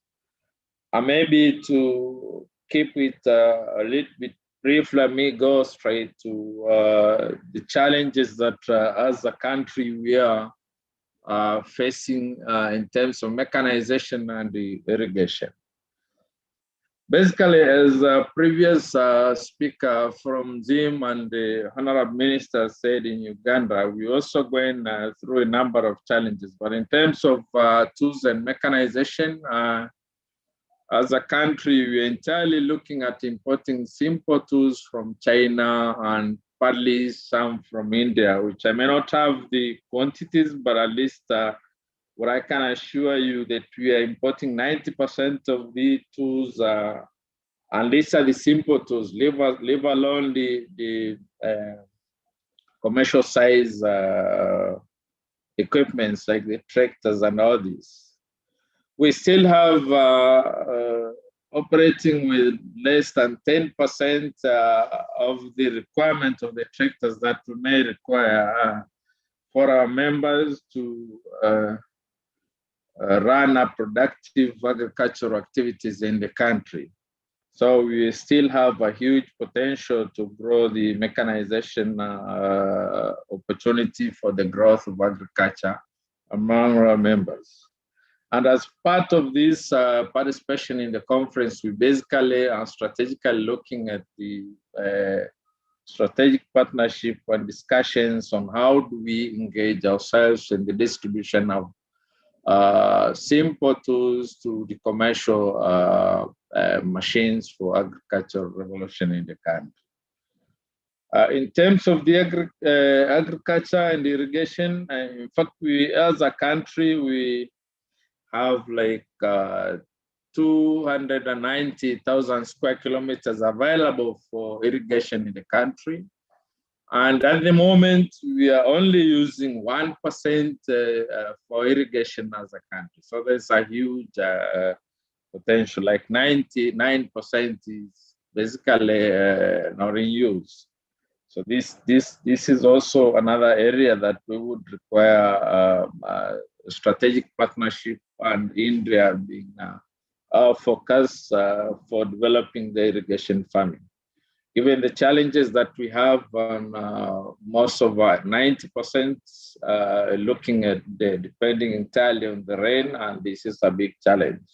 And maybe to keep it a little bit brief, let me go straight to the challenges that as a country we are facing in terms of mechanization and the irrigation. Basically, as a previous speaker from Zim and the Honorable Minister said in Uganda, we're also going through a number of challenges. But in terms of tools and mechanization, as a country, we're entirely looking at importing simple tools from China and partly some from India, which I may not have the quantities, but at least what I can assure you that we are importing 90% of the tools, and these are the simple tools, leave alone the commercial size equipments like the tractors and all these. We still have operating with less than 10% of the requirement of the tractors that we may require for our members to run a productive agricultural activities in the country. So we still have a huge potential to grow the mechanization opportunity for the growth of agriculture among our members. And as part of this participation in the conference, we basically are strategically looking at the strategic partnership and discussions on how do we engage ourselves in the distribution of simple tools to the commercial machines for agricultural revolution in the country. In terms of the agriculture and irrigation, in fact, we as a country, we have like 290,000 square kilometers available for irrigation in the country. And at the moment, we are only using 1% for irrigation as a country. So there's a huge potential, like 99% is basically not in use. So this is also another area that we would require strategic partnership, and India being our focus for developing the irrigation farming. Given the challenges that we have on most of our 90% looking at depending entirely on the rain, and this is a big challenge.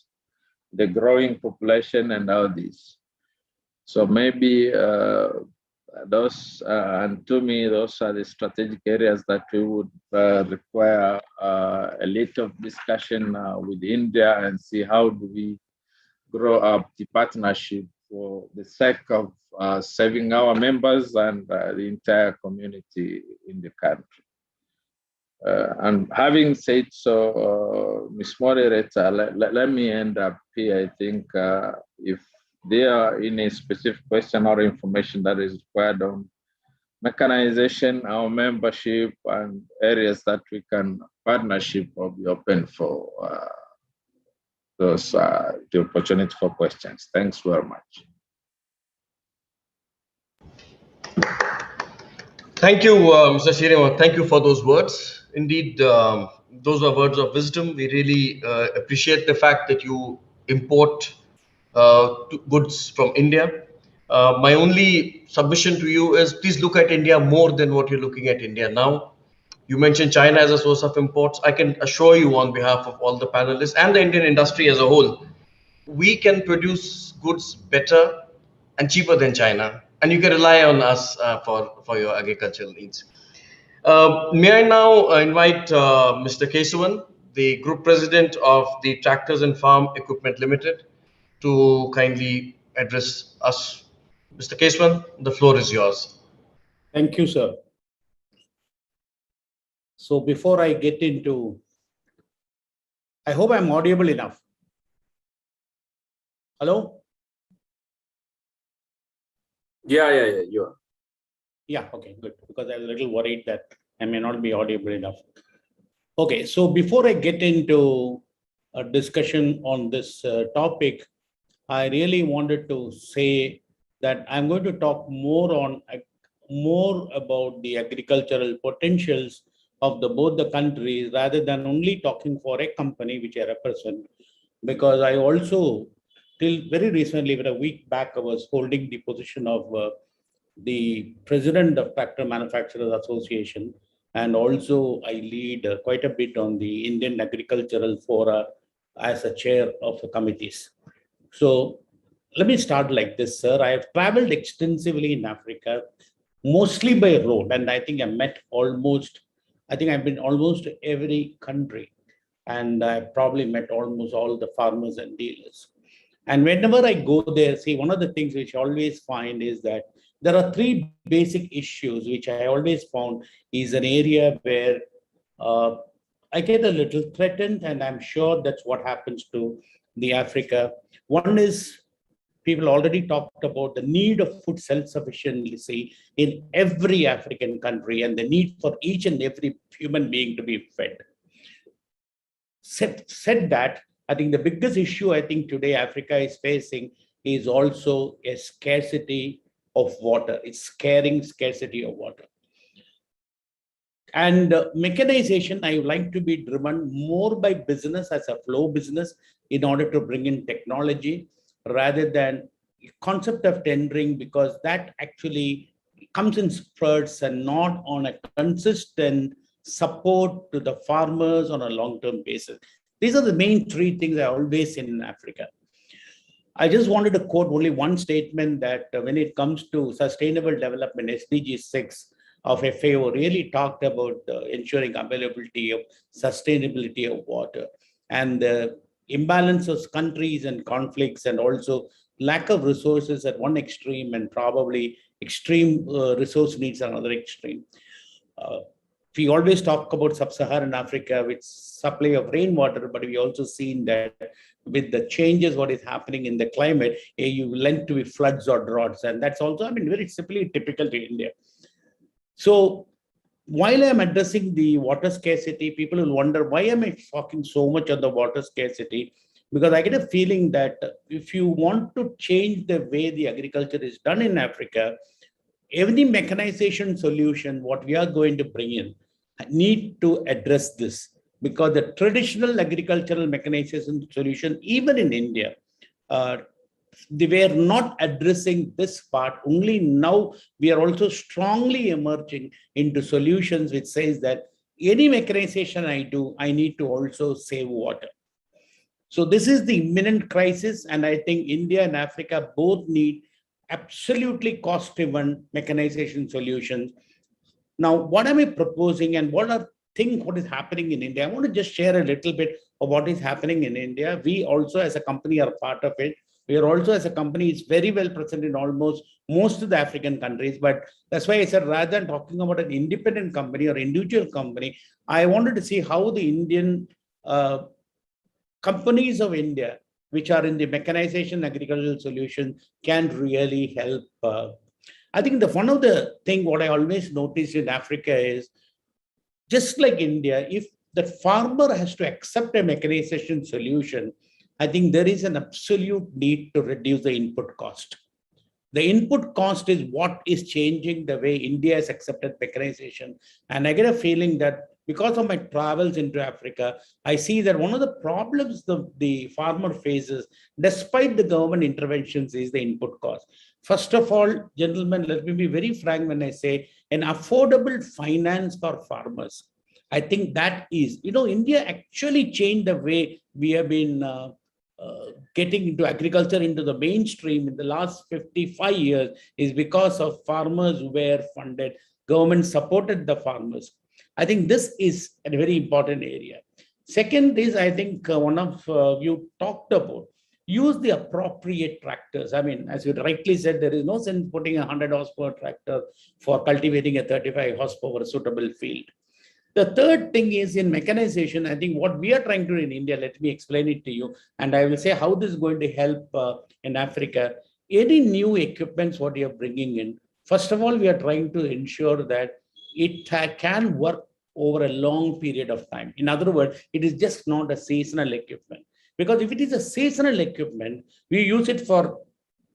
The growing population and all this. So maybe those, and to me, those are the strategic areas that we would require a little discussion with India and see how do we grow up the partnership for the sake of serving our members and the entire community in the country. And having said so, Ms. Moderator, let me end up here. I think if there are any specific question or information that is required on mechanization, our membership, and areas that we can partnership, will be open for those the opportunity for questions. Thanks very much. Thank you, Mr. Srinivas. Thank you for those words. Indeed, those are words of wisdom. We really appreciate the fact that you import goods from India. My only submission to you is please look at India more than what you're looking at India now. You mentioned China as a source of imports. I can assure you on behalf of all the panelists and the Indian industry as a whole, we can produce goods better and cheaper than China, and you can rely on us for your agricultural needs. May I now invite Mr. Kesavan, the Group President of the Tractors and Farm Equipment Limited, to kindly address us. Mr. Kesavan, the floor is yours. Thank you, sir. So before I get into, I hope I'm audible enough. Hello? Yeah, you are. Yeah, okay, good. Because I was a little worried that I may not be audible enough. Okay, so before I get into a discussion on this topic, I really wanted to say that I'm going to talk more about the agricultural potentials of both the countries rather than only talking for a company which I represent. Because I also, till very recently, about a week back, I was holding the position of the president of Tractor Manufacturers Association, and also I lead quite a bit on the Indian Agricultural Fora as a chair of the committees. So let me start like this, sir. I have traveled extensively in Africa, mostly by road, and I think I've been almost every country, and I probably met almost all the farmers and dealers. And whenever I go there, see, one of the things which I always find is that there are three basic issues which I always found is an area where I get a little threatened, and I'm sure that's what happens to the Africa. One is, people already talked about the need of food self-sufficiency in every African country and the need for each and every human being to be fed. Said that, I think the biggest issue I think today Africa is facing is also a scarcity of water. It's scarcity of water. And mechanization, I would like to be driven more by business as a flow business in order to bring in technology rather than concept of tendering, because that actually comes in spurts and not on a consistent support to the farmers on a long-term basis. These are the main three things I always see in Africa. I just wanted to quote only one statement that when it comes to sustainable development, SDG 6 of FAO really talked about ensuring availability of sustainability of water, and the imbalance of countries and conflicts, and also lack of resources at one extreme and probably extreme resource needs at another extreme. We always talk about sub-Saharan Africa with supply of rainwater, but we also seen that with the changes, what is happening in the climate, you lend to be floods or droughts. And that's also, I mean, very simply typical to India. So while I'm addressing the water scarcity, people will wonder, why am I talking so much on the water scarcity? because I get a feeling that if you want to change the way the agriculture is done in Africa, every mechanization solution, what we are going to bring in, need to address this, because the traditional agricultural mechanization solution, even in India, they were not addressing this part. Only now we are also strongly emerging into solutions which says that any mechanization I do, I need to also save water. So this is the imminent crisis, and I think India and Africa both need absolutely cost-driven mechanization solutions. Now, what am I proposing, and what is happening in India? I want to just share a little bit of what is happening in India. We also as a company are part of it. We are also as a company is very well present in almost most of the African countries. But that's why I said, rather than talking about an independent company or individual company, I wanted to see how the Indian companies of India, which are in the mechanization agricultural solution, can really help. I think one of the things what I always notice in Africa is, just like India, if the farmer has to accept a mechanization solution, I think there is an absolute need to reduce the input cost. The input cost is what is changing the way India has accepted mechanization. And I get a feeling that because of my travels into Africa, I see that one of the problems the farmer faces, despite the government interventions, is the input cost. First of all, gentlemen, let me be very frank when I say an affordable finance for farmers. I think that is, India actually changed the way we have been getting into agriculture into the mainstream in the last 55 years is because of farmers who were funded. Government supported the farmers. I think this is a very important area. Second is, I think one of you talked about, use the appropriate tractors. I mean, as you rightly said, there is no sense putting a 100 horsepower tractor for cultivating a 35 horsepower suitable field. The third thing is in mechanization. I think what we are trying to do in India, let me explain it to you, and I will say how this is going to help in Africa. Any new equipments, what you are bringing in, first of all, we are trying to ensure that it can work over a long period of time. In other words, it is just not a seasonal equipment. Because if it is a seasonal equipment, we use it for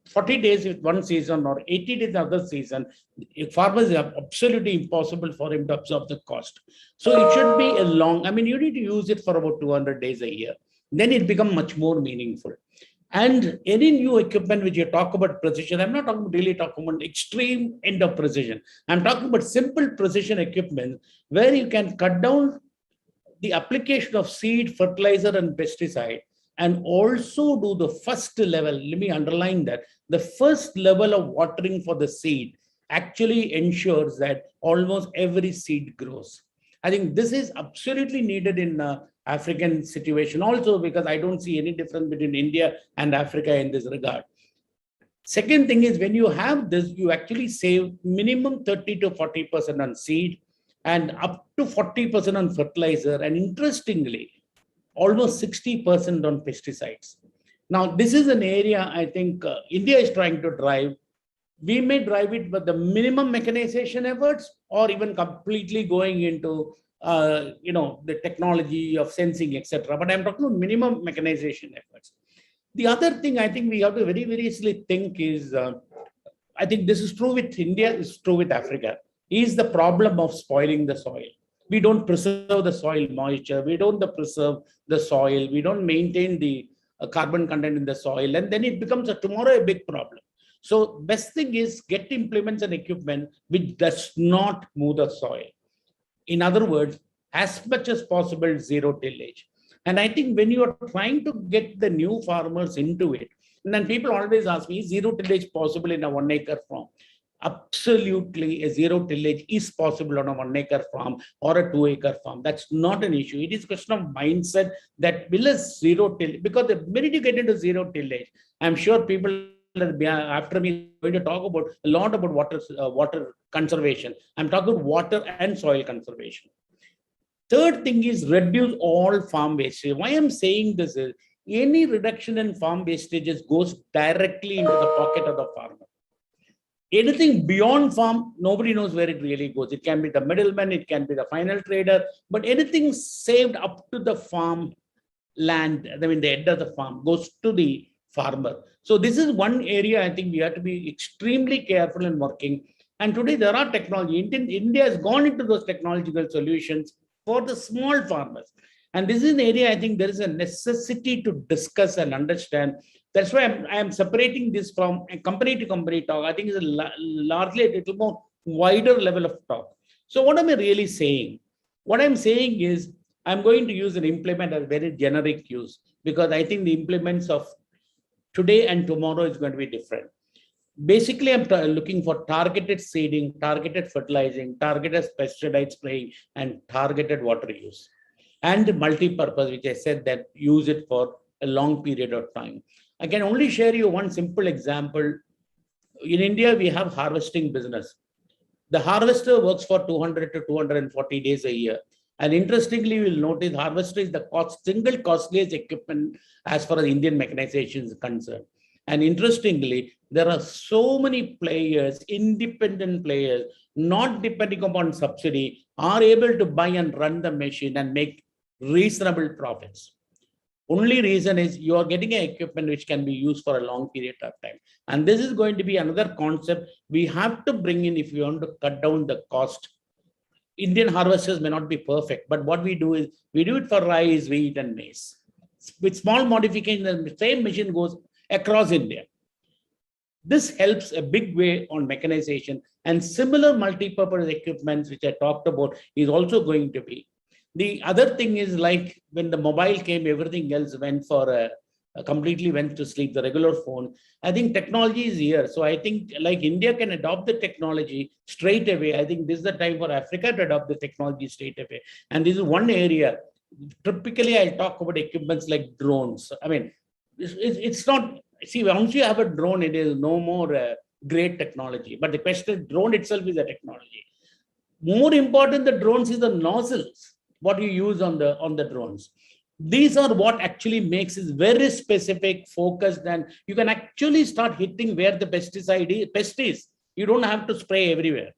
40 days with one season or 80 days another season. Farmers are absolutely impossible for him to absorb the cost. So it should be a long, you need to use it for about 200 days a year. Then it becomes much more meaningful. And any new equipment which you talk about precision, I'm not really talking about extreme end of precision. I'm talking about simple precision equipment where you can cut down the application of seed, fertilizer, and pesticide, and also do the first level. Let me underline that. The first level of watering for the seed actually ensures that almost every seed grows. I think this is absolutely needed in African situation also, because I don't see any difference between India and Africa in this regard. Second thing is, when you have this, you actually save minimum 30 to 40% on seed and up to 40% on fertilizer. And interestingly, almost 60% on pesticides. Now, this is an area I think India is trying to drive. We may drive it with the minimum mechanization efforts, or even completely going into the technology of sensing, etc. But I'm talking about minimum mechanization efforts. The other thing I think we have to very, very seriously think is, I think this is true with India, is true with Africa, is the problem of spoiling the soil. We don't preserve the soil moisture. We don't preserve the soil. We don't maintain the carbon content in the soil. And then it becomes tomorrow a big problem. So best thing is get implements and equipment which does not move the soil. In other words, as much as possible, zero tillage. And I think when you are trying to get the new farmers into it, and then people always ask me, is zero tillage possible in a 1 acre farm? Absolutely, a zero tillage is possible on a 1 acre farm or a 2 acre farm. That's not an issue. It is a question of mindset that will a zero tillage, because the minute you get into zero tillage, I'm sure people after me are going to talk about a lot about water conservation. I'm talking water and soil conservation. Third thing is reduce all farm wastage. Why I'm saying this is, any reduction in farm wastages goes directly into the pocket of the farmer. Anything beyond farm, nobody knows where it really goes. It can be the middleman, it can be the final trader, but anything saved up to the farm land, I mean, the end of the farm goes to the farmer. So this is one area I think we have to be extremely careful in working. And today there are technology. India has gone into those technological solutions for the small farmers. And this is an area I think there is a necessity to discuss and understand. That's why I'm separating this from a company to company talk. I think it's largely a little more wider level of talk. So what am I really saying? What I'm saying is I'm going to use an implement as very generic use, because I think the implements of today and tomorrow is going to be different. Basically, I'm looking for targeted seeding, targeted fertilizing, targeted pesticide spraying, and targeted water use. And multi-purpose, which I said that use it for a long period of time. I can only share you one simple example. In India, we have harvesting business. The harvester works for 200 to 240 days a year. And interestingly, we'll notice harvester is the single costliest equipment as far as Indian mechanization is concerned. And interestingly, there are so many players, independent players, not depending upon subsidy, are able to buy and run the machine and make reasonable profits. Only reason is you are getting an equipment which can be used for a long period of time. And this is going to be another concept we have to bring in if we want to cut down the cost. Indian harvesters may not be perfect, but what we do is we do it for rice, wheat, and maize. With small modification, the same machine goes across India. This helps a big way on mechanization, and similar multi-purpose equipments which I talked about is also going to be. The other thing is, like when the mobile came, everything else went for completely went to sleep, the regular phone. I think technology is here. So I think like India can adopt the technology straight away. I think this is the time for Africa to adopt the technology straight away. And this is one area. Typically, I'll talk about equipments like drones. I mean, it's not, see, once you have a drone, it is no more great technology. But the question is, drone itself is a technology. More important than drones is the nozzles, what you use on the drones. These are what actually makes it very specific, focused, and you can actually start hitting where the pest is. You don't have to spray everywhere.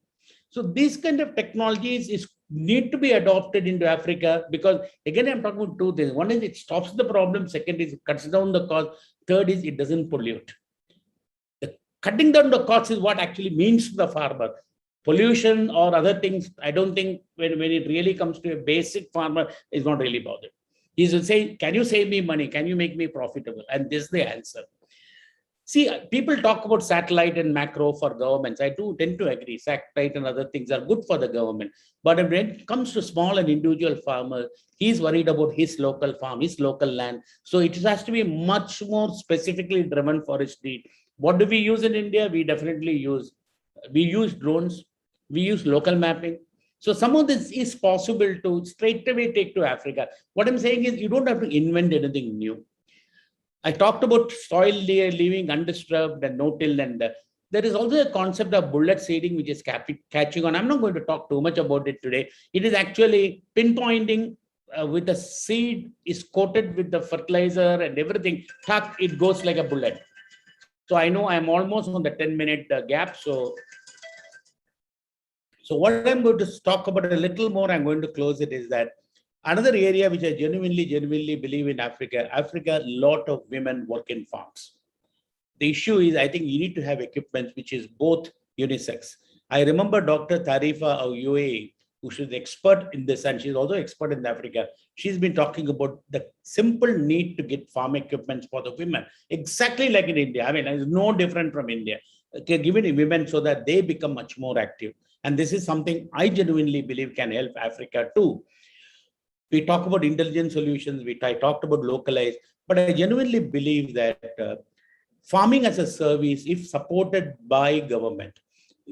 So these kind of technologies need to be adopted into Africa, because again, I'm talking about two things. One is it stops the problem. Second is it cuts down the cost. Third is it doesn't pollute. Cutting down the cost is what actually means to the farmer. Pollution or other things, I don't think when it really comes to a basic farmer, is not really bothered. He will say, can you save me money? Can you make me profitable? And this is the answer. See, people talk about satellite and macro for governments. I do tend to agree. Satellite and other things are good for the government. But when it comes to small and individual farmers, he's worried about his local farm, his local land. So it has to be much more specifically driven for his need. What do we use in India? We use drones. We use local mapping. So some of this is possible to straight away take to Africa. What I'm saying is you don't have to invent anything new. I talked about soil leaving undisturbed and no-till, and there is also a concept of bullet seeding which is catching on. I'm not going to talk too much about it today. It is actually pinpointing with the seed is coated with the fertilizer and everything. It goes like a bullet. So I know I'm almost on the 10-minute gap. So what I'm going to talk about a little more, I'm going to close it, is that another area which I genuinely believe in Africa, a lot of women work in farms. The issue is, I think you need to have equipment which is both unisex. I remember Dr. Tarifa of UAE, who is expert in this, and she's also expert in Africa. She's been talking about the simple need to get farm equipment for the women, exactly like in India. I mean, it's no different from India. Okay, given to women so that they become much more active. And this is something I genuinely believe can help Africa too. We talk about intelligent solutions, I talked about localized, but I genuinely believe that farming as a service, if supported by government,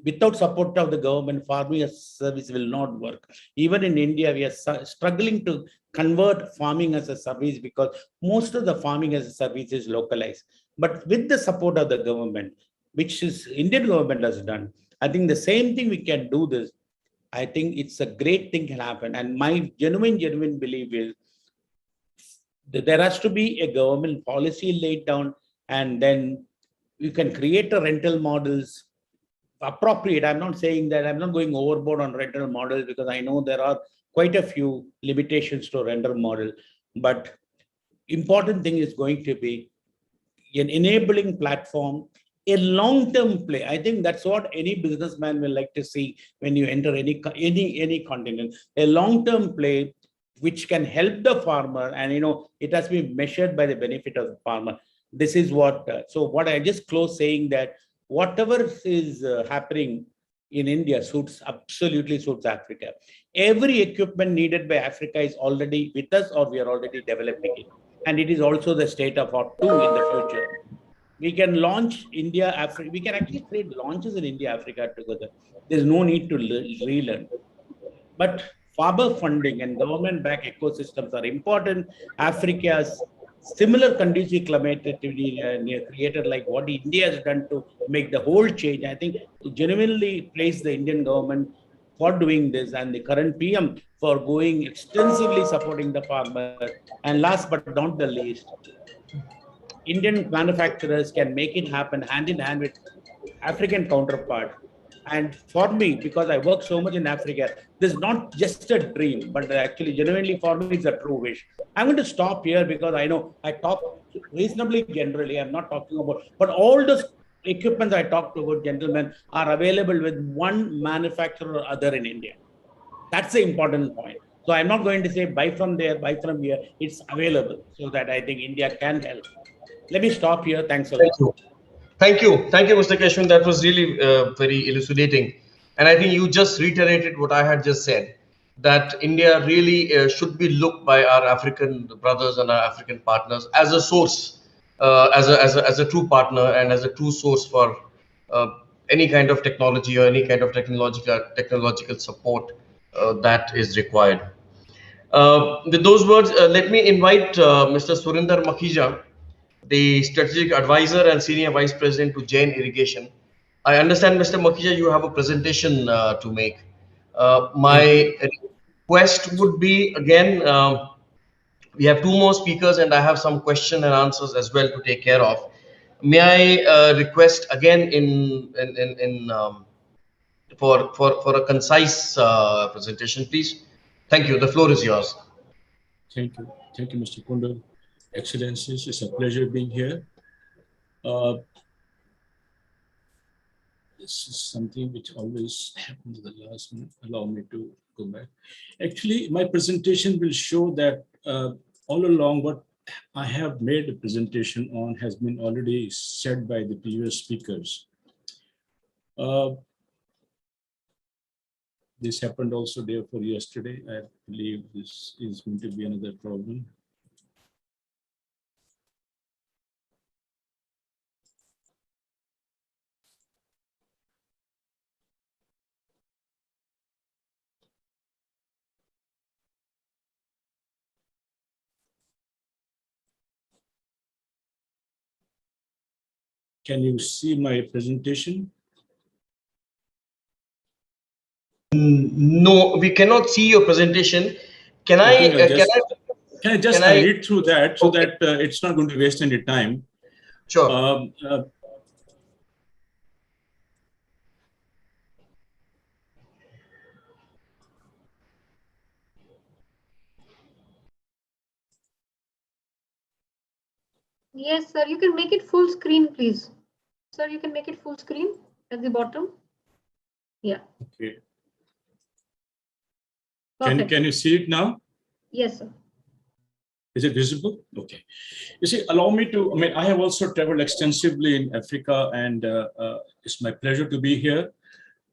without support of the government, farming as a service will not work. Even in India, we are struggling to convert farming as a service because most of the farming as a service is localized. But with the support of the government, which is Indian government has done, I think the same thing we can do this. I think it's a great thing can happen. And my genuine belief is that there has to be a government policy laid down, and then you can create a rental models appropriate. I'm not saying that I'm not going overboard on rental models, because I know there are quite a few limitations to render model, but important thing is going to be an enabling platform, a long-term play. I think that's what any businessman will like to see when you enter any continent. A long-term play which can help the farmer, and it has been measured by the benefit of the farmer. This is what. So what I just close saying that whatever is happening in India absolutely suits Africa. Every equipment needed by Africa is already with us, or we are already developing it. And it is also the state of art too in the future. We can launch India, Africa. We can actually create launches in India, Africa together. There's no need to relearn. But farmer funding and government-backed ecosystems are important. Africa's similar conducive climate created like what India has done to make the whole change. I think genuinely praise the Indian government for doing this, and the current PM for going extensively supporting the farmer. And last but not the least, Indian manufacturers can make it happen hand in hand with African counterpart. And for me, because I work so much in Africa, this is not just a dream, but actually genuinely for me, it's a true wish. I'm going to stop here because I know I talk reasonably generally. I'm not talking about, but all those equipments I talked about, gentlemen, are available with one manufacturer or other in India. That's the important point. So I'm not going to say buy from there, buy from here. It's available so that I think India can help. Let me stop here. Thanks a lot. Thank you, Mr. Keshwan. That was really very elucidating. And I think you just reiterated what I had just said, that India really should be looked by our African brothers and our African partners as a source, as a true partner and as a true source for any kind of technology or any kind of technological support that is required. With those words, let me invite Mr. Surinder Makhija, the strategic advisor and senior vice president to Jain Irrigation. I understand, Mr. Makhija, you have a presentation to make. My request would be, again, we have two more speakers and I have some question and answers as well to take care of. May I request again for a concise presentation, please? Thank you. The floor is yours. Thank you, Mr. Kundal. Excellencies, it's a pleasure being here. This is something which always happens at the last minute. Allow me to go back. Actually, my presentation will show that all along what I have made a presentation on has been already said by the previous speakers. This happened also therefore yesterday. I believe this is going to be another problem. Can you see my presentation? No, we cannot see your presentation. Can I just read through that so that it's not going to waste any time? Sure. Yes, sir. You can make it full screen, please. Sir, you can make it full screen at the bottom. Yeah. Okay. Can you see it now? Yes, sir. Is it visible? Okay. You see, allow me to, I have also traveled extensively in Africa, and it's my pleasure to be here.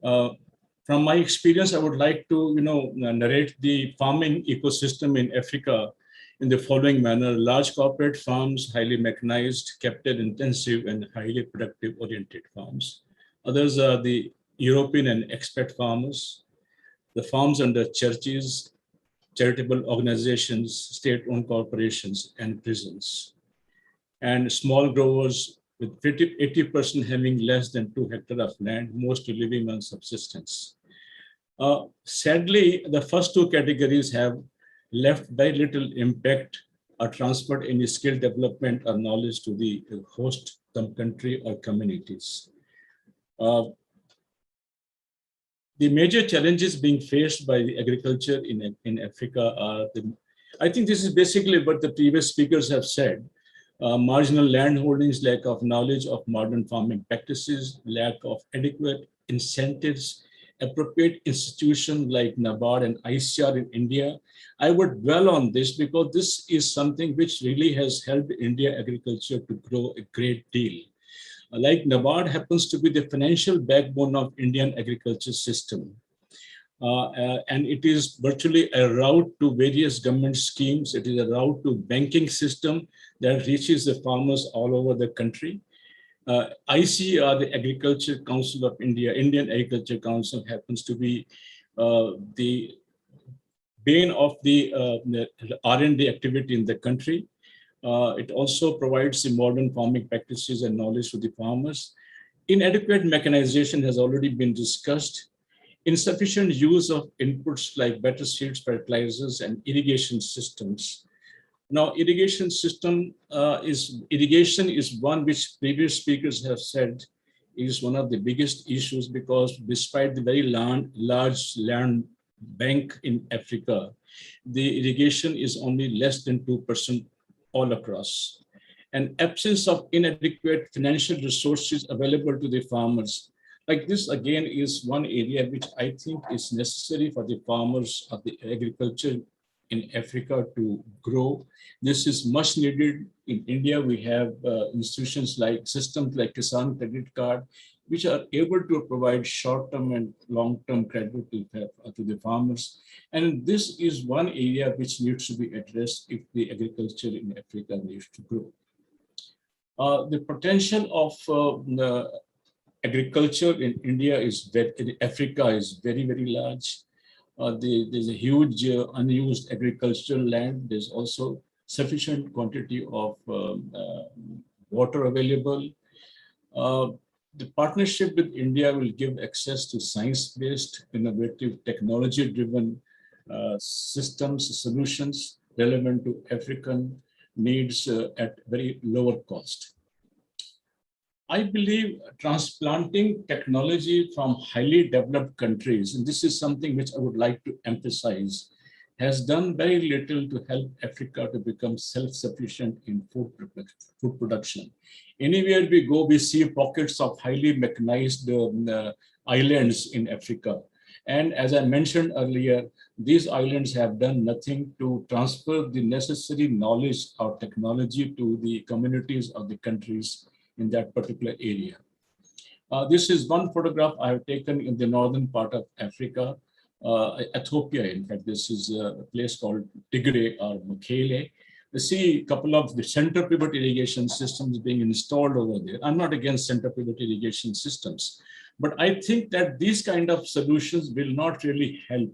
From my experience, I would like to, narrate the farming ecosystem in Africa in the following manner: large corporate farms, highly mechanized, capital intensive, and highly productive oriented farms. Others are the European and expat farmers, the farms under churches, charitable organizations, state-owned corporations, and prisons, and small growers with 80% having less than 2 hectares of land, mostly living on subsistence. Sadly, the first two categories have left very little impact or transferred any skill development or knowledge to the host country or communities. The major challenges being faced by the agriculture in Africa I think this is basically what the previous speakers have said. Marginal land holdings, lack of knowledge of modern farming practices, lack of adequate incentives, appropriate institutions like NABARD and ICR in India. I would dwell on this because this is something which really has helped India agriculture to grow a great deal. Like NABARD happens to be the financial backbone of Indian agriculture system. And it is virtually a route to various government schemes. It is a route to banking system that reaches the farmers all over the country. ICR, the Agriculture Council of India, Indian Agriculture Council, happens to be the bane of the R&D activity in the country. It also provides the modern farming practices and knowledge to the farmers. Inadequate mechanization has already been discussed. Insufficient use of inputs like better seeds, fertilizers, and irrigation systems. Now, irrigation is one which previous speakers have said is one of the biggest issues, because despite the very large land bank in Africa, the irrigation is only less than 2% all across. And absence of inadequate financial resources available to the farmers. Like this, again, is one area which I think is necessary for the farmers of the agriculture in Africa to grow. This is much needed. In India, we have institutions like systems like Kisan Credit Card, which are able to provide short-term and long-term credit to the farmers. And this is one area which needs to be addressed if the agriculture in Africa needs to grow. The potential of agriculture in India in Africa is very, very large. There's a huge unused agricultural land. There's also sufficient quantity of water available. The partnership with India will give access to science-based, innovative, technology-driven systems, solutions relevant to African needs at very lower cost. I believe transplanting technology from highly developed countries, and this is something which I would like to emphasize, has done very little to help Africa to become self-sufficient in food production. Anywhere we go, we see pockets of highly mechanized islands in Africa. And as I mentioned earlier, these islands have done nothing to transfer the necessary knowledge or technology to the communities of the countries in that particular area. This is one photograph I have taken in the northern part of Africa, Ethiopia. In fact, this is a place called Tigray or Mekele. You see a couple of the center pivot irrigation systems being installed over there. I'm not against center pivot irrigation systems, but I think that these kind of solutions will not really help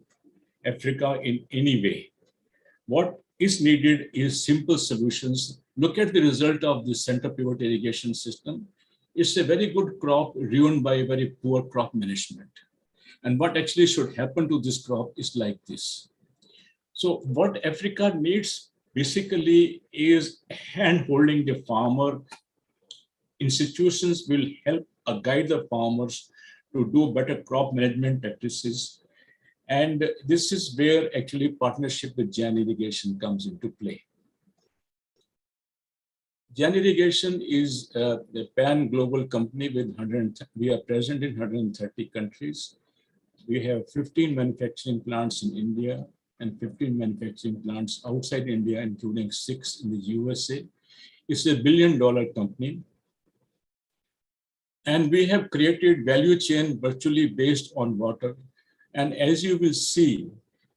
Africa in any way. What is needed is simple solutions. Look at the result of the center pivot irrigation system. It's a very good crop ruined by very poor crop management. And what actually should happen to this crop is like this. So what Africa needs basically is hand-holding the farmer. Institutions will help guide the farmers to do better crop management practices. And this is where actually partnership with Jan Irrigation comes into play. Jan Irrigation is a pan-global company with we are present in 130 countries. We have 15 manufacturing plants in India and 15 manufacturing plants outside India, including 6 in the USA. It's a $1 billion company. And we have created value chain virtually based on water. And as you will see,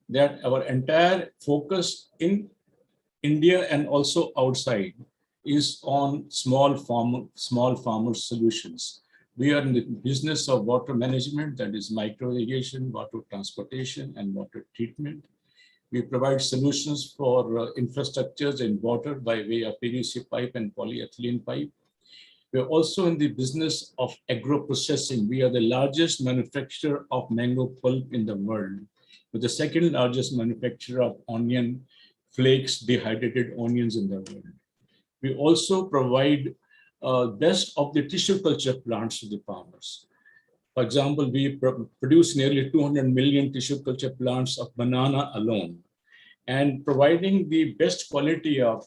that our entire focus in India and also outside is on small farmer solutions. We are in the business of water management, that is micro irrigation, water transportation, and water treatment. We provide solutions for infrastructures in water by way of PVC pipe and polyethylene pipe. We are also in the business of agro-processing. We are the largest manufacturer of mango pulp in the world, with the second largest manufacturer of onion flakes, dehydrated onions in the world. We also provide best of the tissue culture plants to the farmers. For example, we produce nearly 200 million tissue culture plants of banana alone. and providing the best quality of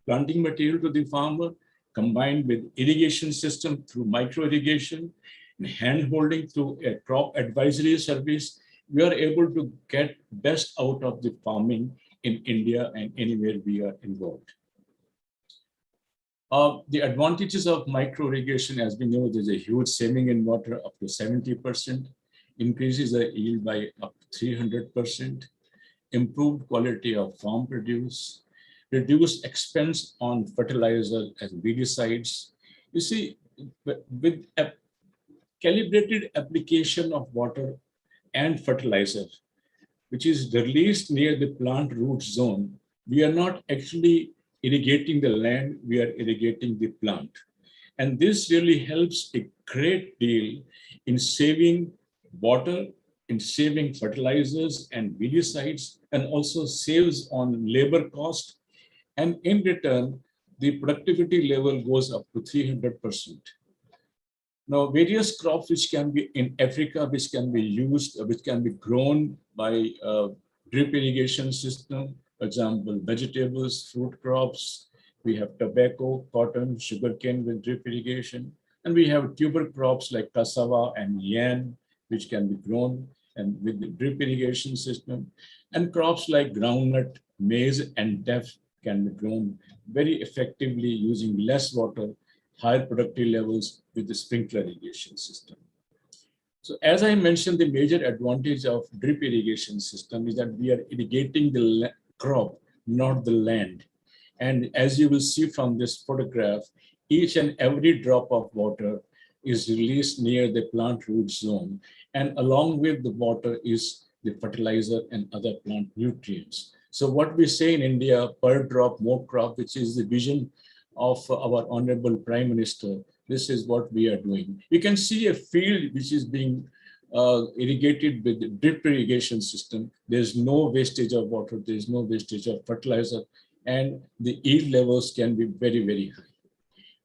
planting material to the farmer, combined with irrigation system through micro irrigation and hand holding through a crop advisory service, we are able to get best out of the farming in India and anywhere we are involved. The advantages of micro irrigation, as we know, there's a huge saving in water up to 70%, increases the yield by up to 300%, improved quality of farm produce, reduced expense on fertilizer and weedicides. You see, with a calibrated application of water and fertilizer, which is released near the plant root zone, we are not actually irrigating the land, we are irrigating the plant. And this really helps a great deal in saving water, in saving fertilizers and weedicides, and also saves on labor cost. And in return, the productivity level goes up to 300%. Now, various crops which can be in Africa, which can be used, which can be grown by drip irrigation system, for example, vegetables, fruit crops. We have tobacco, cotton, sugarcane with drip irrigation. And we have tuber crops like cassava and yam, which can be grown and with the drip irrigation system. And crops like groundnut, maize, and teff can be grown very effectively using less water, higher productive levels with the sprinkler irrigation system. So as I mentioned, the major advantage of drip irrigation system is that we are irrigating the crop, not the land. And as you will see from this photograph, each and every drop of water is released near the plant root zone. And along with the water is the fertilizer and other plant nutrients. So what we say in India, per drop, more crop, which is the vision of our Honorable Prime Minister, this is what we are doing. You can see a field which is being irrigated with the drip irrigation system. There's no wastage of water, there's no wastage of fertilizer, and the yield levels can be very, very high.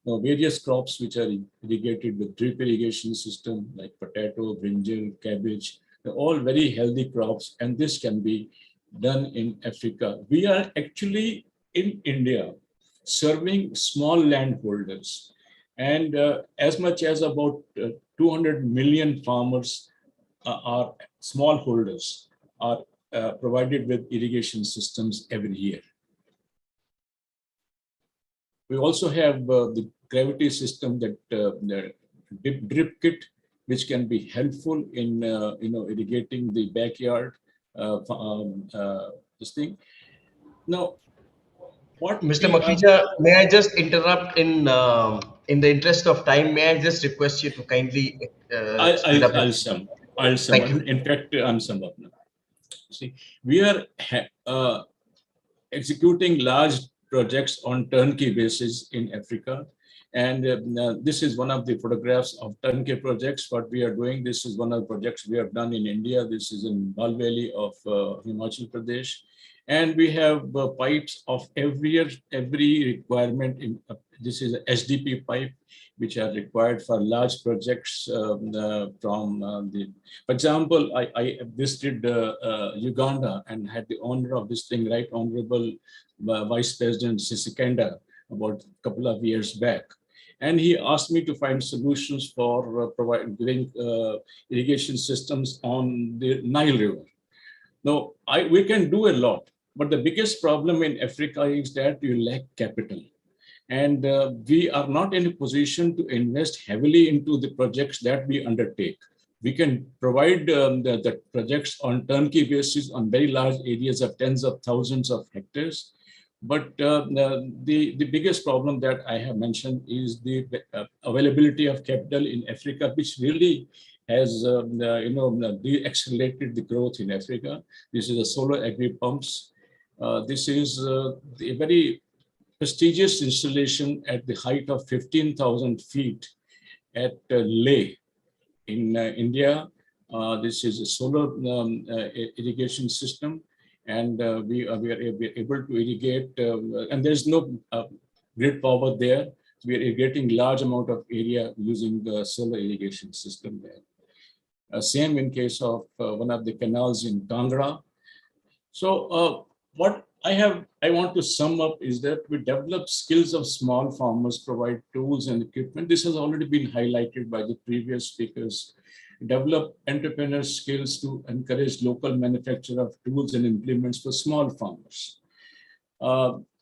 Now, various crops which are irrigated with drip irrigation system like potato, brinjal, cabbage, they're all very healthy crops, and this can be done in Africa. We are actually in India serving small landholders, and as much as about 200 million farmers are smallholders are provided with irrigation systems every year. We also have the gravity system, that the drip kit, which can be helpful in irrigating the backyard. This thing. Now, what Mr. Makhija, may I just interrupt in the interest of time? May I just request you to kindly I'll sum. In fact, I'm sum up now. See, we are executing large projects on turnkey basis in Africa. And this is one of the photographs of turnkey projects, what we are doing. This is one of the projects we have done in India. This is in Bal Valley of Himachal Pradesh. And we have pipes of every requirement. This is a SDP pipe, which are required for large projects for example, I visited Uganda and had the honor of visiting Right Honorable Vice President Sisikanda about a couple of years back. And he asked me to find solutions for providing irrigation systems on the Nile River. Now, we can do a lot, but the biggest problem in Africa is that you lack capital. And we are not in a position to invest heavily into the projects that we undertake. We can provide the projects on turnkey basis on very large areas of tens of thousands of hectares. But the biggest problem that I have mentioned is the availability of capital in Africa, which really has accelerated the growth in Africa. This is a solar agri pumps. This is a very prestigious installation at the height of 15,000 feet at Leh in India. This is a solar irrigation system. And we are able to irrigate, and there's no grid power there. So we are irrigating large amount of area using the solar irrigation system there. Same in case of one of the canals in Kangra. So what I want to sum up is that we develop skills of small farmers, provide tools and equipment. This has already been highlighted by the previous speakers. Develop entrepreneur skills to encourage local manufacture of tools and implements for small farmers.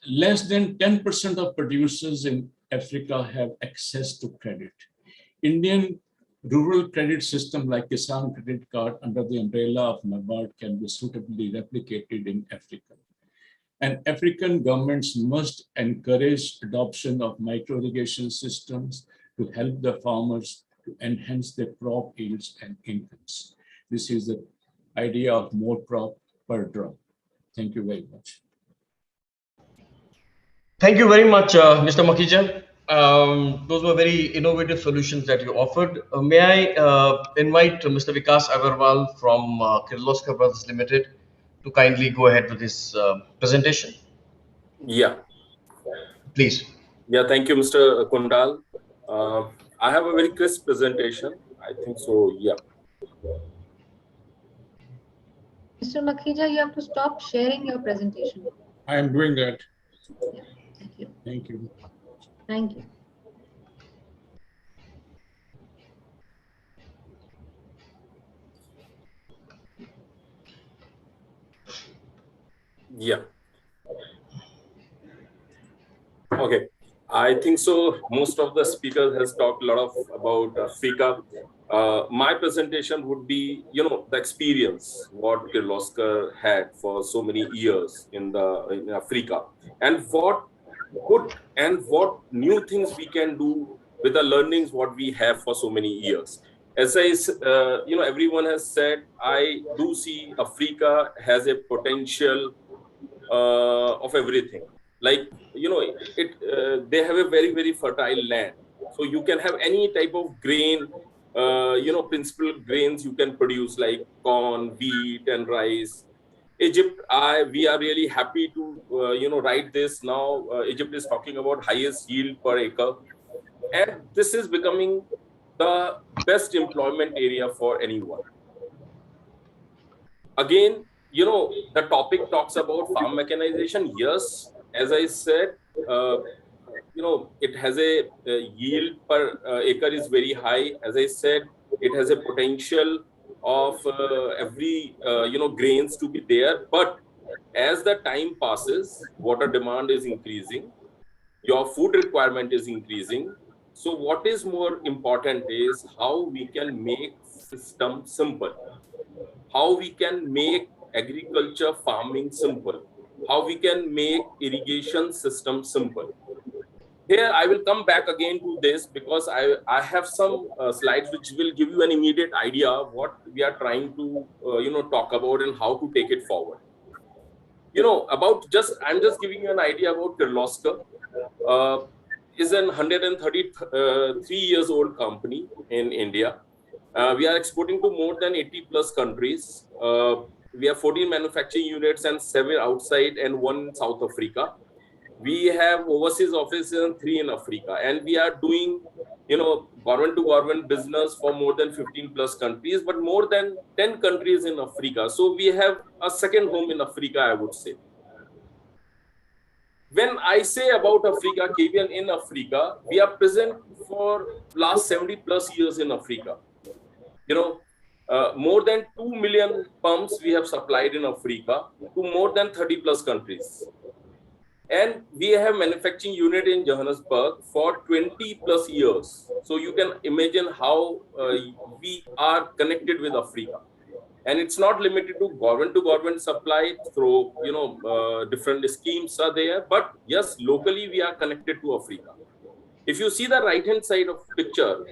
Less than 10% of producers in Africa have access to credit. Indian rural credit system like Kisan Credit Card under the umbrella of NABARD can be suitably replicated in Africa. And African governments must encourage adoption of micro irrigation systems to help the farmers to enhance their crop yields and incomes. This is the idea of more crop per drop. Thank you very much. Thank you very much, Mr. Makhija. Those were very innovative solutions that you offered. May I invite Mr. Vikas Agarwal from Kirloskar Brothers Limited to kindly go ahead with his presentation. Yeah. Please. Yeah, thank you, Mr. Kundal. I have a very crisp presentation. I think so, yeah. Mr. Makhija, you have to stop sharing your presentation. I am doing that. Yeah, thank you. Thank you. Thank you. Yeah. Okay. I think so. Most of the speakers has talked a lot about Africa. My presentation would be, the experience what Kirloskar had for so many years in Africa, and what good and what new things we can do with the learnings what we have for so many years. As everyone has said, I do see Africa has a potential of everything. Like, they have a very, very fertile land. So you can have any type of grain, principal grains you can produce like corn, wheat, and rice. Egypt, we are really happy to, write this now. Egypt is talking about highest yield per acre. And this is becoming the best employment area for anyone. Again, the topic talks about farm mechanization. Yes, as I said, it has a yield per acre is very high. As I said, it has a potential of every, grains to be there. But as the time passes, water demand is increasing, your food requirement is increasing. So what is more important is how we can make system simple, how we can make agriculture farming simple, how we can make irrigation system simple. Here, I will come back again to this because I have some slides which will give you an immediate idea of what we are trying to, talk about and how to take it forward. I'm just giving you an idea about Kirloskar. Is an 133 years old company in India. We are exporting to more than 80 plus countries. We have 14 manufacturing units and 7 outside and 1 in South Africa. We have overseas offices and 3 in Africa. And we are doing, government to government business for more than 15 plus countries, but more than 10 countries in Africa. So we have a second home in Africa, I would say. When I say about Africa, KBN in Africa, we are present for last 70 plus years in Africa. More than 2 million pumps we have supplied in Africa to more than 30 plus countries. And we have manufacturing unit in Johannesburg for 20 plus years. So you can imagine how we are connected with Africa. And it's not limited to government supply through, different schemes are there. But yes, locally we are connected to Africa. If you see the right-hand side of picture,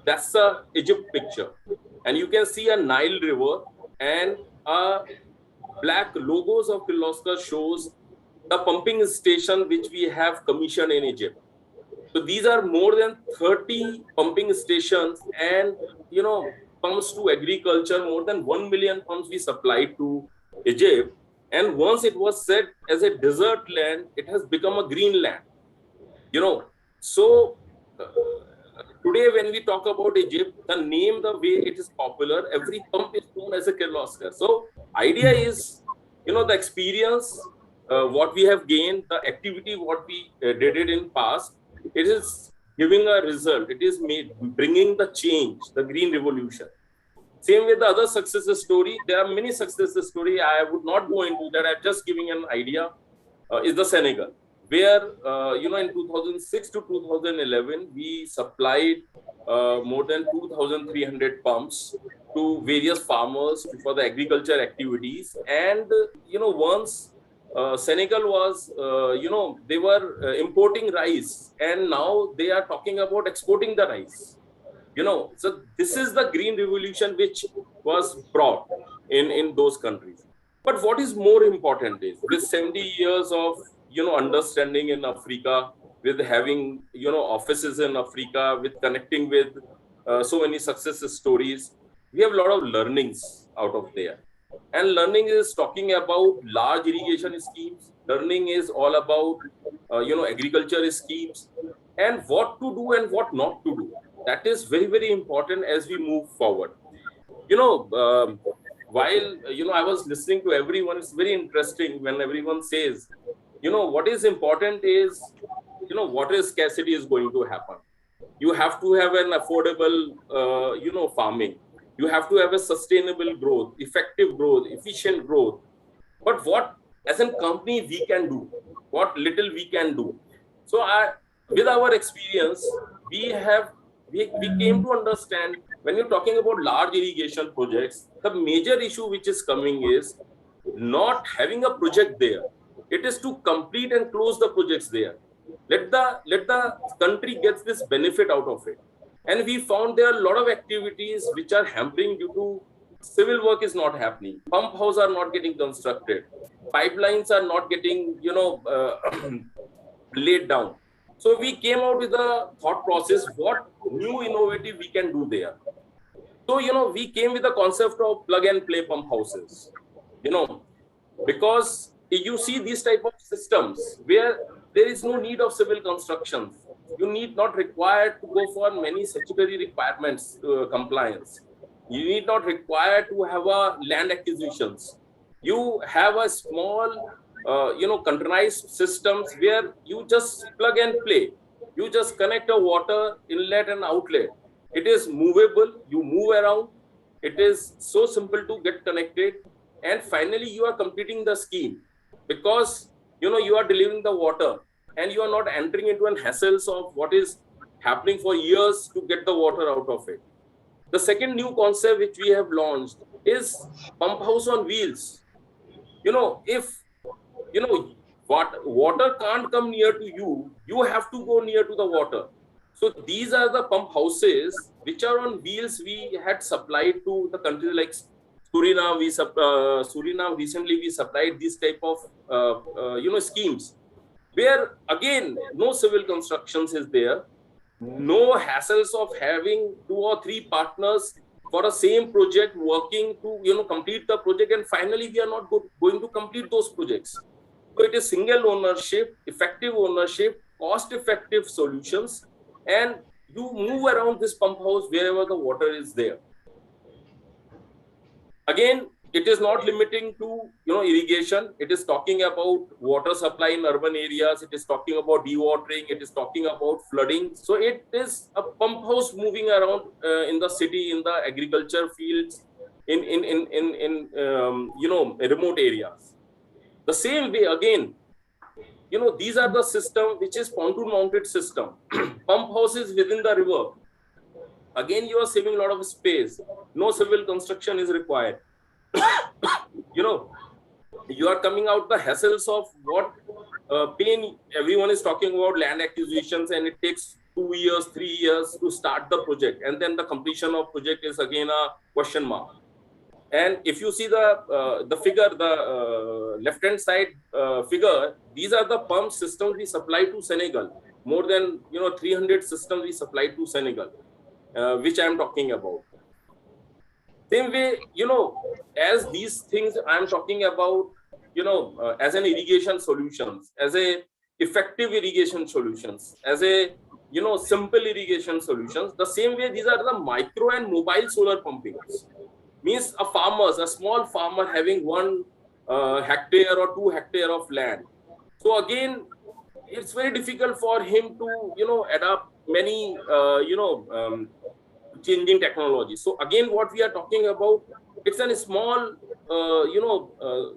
that's a Egypt picture. And you can see a Nile River and black logos of Kirloskar shows the pumping station which we have commissioned in Egypt. So these are more than 30 pumping stations and, pumps to agriculture, more than 1 million pumps we supplied to Egypt. And once it was set as a desert land, it has become a green land. So today when we talk about Egypt, the name, the way it is popular, every pump is known as a Kirloskar. So idea is the experience, what we have gained, the activity, what we did it in past, it is giving a result. It is bringing the change, the green revolution. Same with the other success story. There are many success stories. I would not go into that. I'm just giving an idea. Is the Senegal, where in 2006 to 2011 we supplied more than 2,300 pumps to various farmers for the agriculture activities. And once Senegal was they were importing rice, and now they are talking about exporting the rice. So this is the green revolution which was brought in those countries. But what is more important is, with 70 years of understanding in Africa, with having offices in Africa, with connecting with so many success stories, we have a lot of learnings out of there. And learning is talking about large irrigation schemes. Learning is all about agriculture schemes, and what to do and what not to do. That is very, very important as we move forward. While I was listening to everyone, it's very interesting when everyone says, what is important is, water scarcity is going to happen. You have to have an affordable, farming. You have to have a sustainable growth, effective growth, efficient growth. But what, as a company, we can do, what little we can do. So with our experience, we came to understand, when you're talking about large irrigation projects, the major issue which is coming is not having a project there. It is to complete and close the projects there. Let the country get this benefit out of it. And we found there are a lot of activities which are hampering due to civil work is not happening. Pump houses are not getting constructed. Pipelines are not getting, laid down. So we came out with a thought process, what new innovative we can do there. So, we came with the concept of plug and play pump houses, because you see these type of systems where there is no need of civil constructions. You need not required to go for many statutory requirements compliance. You need not required to have a land acquisitions. You have a small containerized systems where you just plug and play. You just connect a water inlet and outlet. It is movable. You move around. It is so simple to get connected. And finally, you are completing the scheme, because you are delivering the water, and you are not entering into an hassles of what is happening for years to get the water out of it. The second new concept which we have launched is pump house on wheels. If water can't come near to you, you have to go near to the water. So these are the pump houses which are on wheels. We had supplied to the countries like Suriname. Suriname recently we supplied these type of schemes, where again no civil constructions is there, no hassles of having 2 or 3 partners for a same project working to complete the project, and finally we are not going to complete those projects. So it is single ownership, effective ownership, cost-effective solutions, and you move around this pump house wherever the water is there. Again, it is not limiting to irrigation. It is talking about water supply in urban areas. It is talking about dewatering. It is talking about flooding. So it is a pump house moving around in the city, in the agriculture fields, in remote areas. The same way, again, these are the system which is pontoon mounted system. Pump houses within the river. Again, you are saving a lot of space. No civil construction is required. You are coming out the hassles of what pain everyone is talking about, land acquisitions, and it takes 2 years, 3 years to start the project, and then the completion of project is again a question mark. And if you see the figure, the left-hand side figure, these are the pump systems we supply to Senegal. More than 300 systems we supply to Senegal, which I am talking about. Same way, as these things I am talking about, as an irrigation solutions, as a effective irrigation solutions, as a simple irrigation solutions. The same way, these are the micro and mobile solar pumpings. Means a small farmer having 1 hectare or 2 hectare of land. So again, it's very difficult for him to, adapt many, changing technology. So again, what we are talking about, it's a small,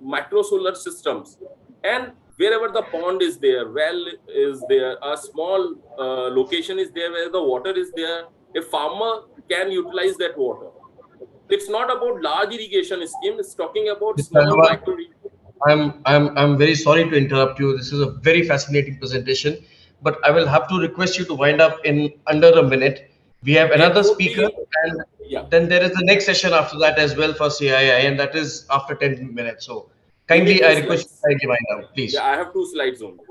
micro solar systems. And wherever the pond is there, well is there, a small location is there where the water is there, a farmer can utilize that water. It's not about large irrigation scheme, it's talking about small micro. I'm very sorry to interrupt you. This is a very fascinating presentation, but I will have to request you to wind up in under a minute. We have another speaker, and then there is the next session after that as well for CII, and that is after 10 minutes. So kindly, I request you to kindly wind up, please. Yeah, I have 2 slides only.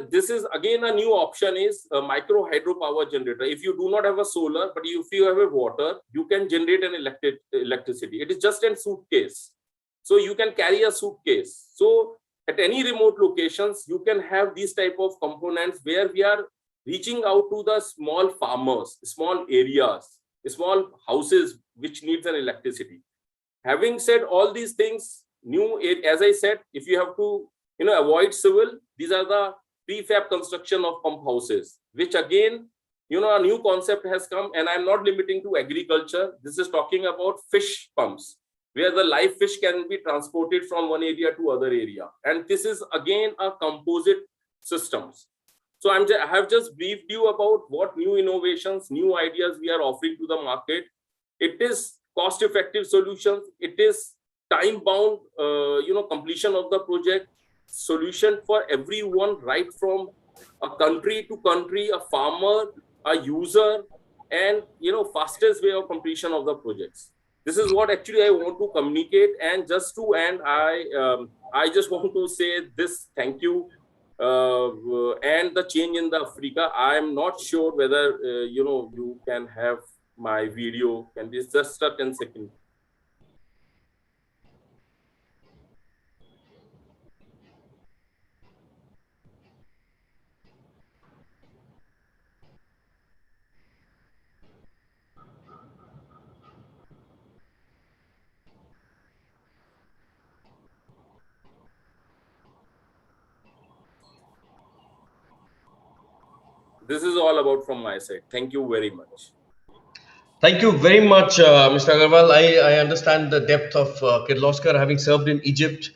This is again a new option is a micro hydropower generator. If you do not have a solar, but if you have a water, you can generate an electricity. It is just a suitcase. So you can carry a suitcase. So at any remote locations, you can have these type of components where we are reaching out to the small farmers, small areas, small houses which needs an electricity. Having said all these things, as I said, if you have to avoid civil, these are the prefab construction of pump houses, which again, a new concept has come, and I'm not limiting to agriculture. This is talking about fish pumps, where the live fish can be transported from one area to other area. And this is again a composite systems. So I have just briefed you about what new innovations, new ideas we are offering to the market. It is cost-effective solutions. It is time-bound, completion of the project, solution for everyone, right from a country to country, a farmer, a user, and fastest way of completion of the projects. This is what actually I want to communicate. And just to end, I just want to say this: thank you. And the change in the Africa. I am not sure whether you can have my video. Can this just a 10 seconds? This is all about from my side. Thank you very much. Thank you very much, Mr. Agarwal. I understand the depth of Kirloskar, having served in Egypt.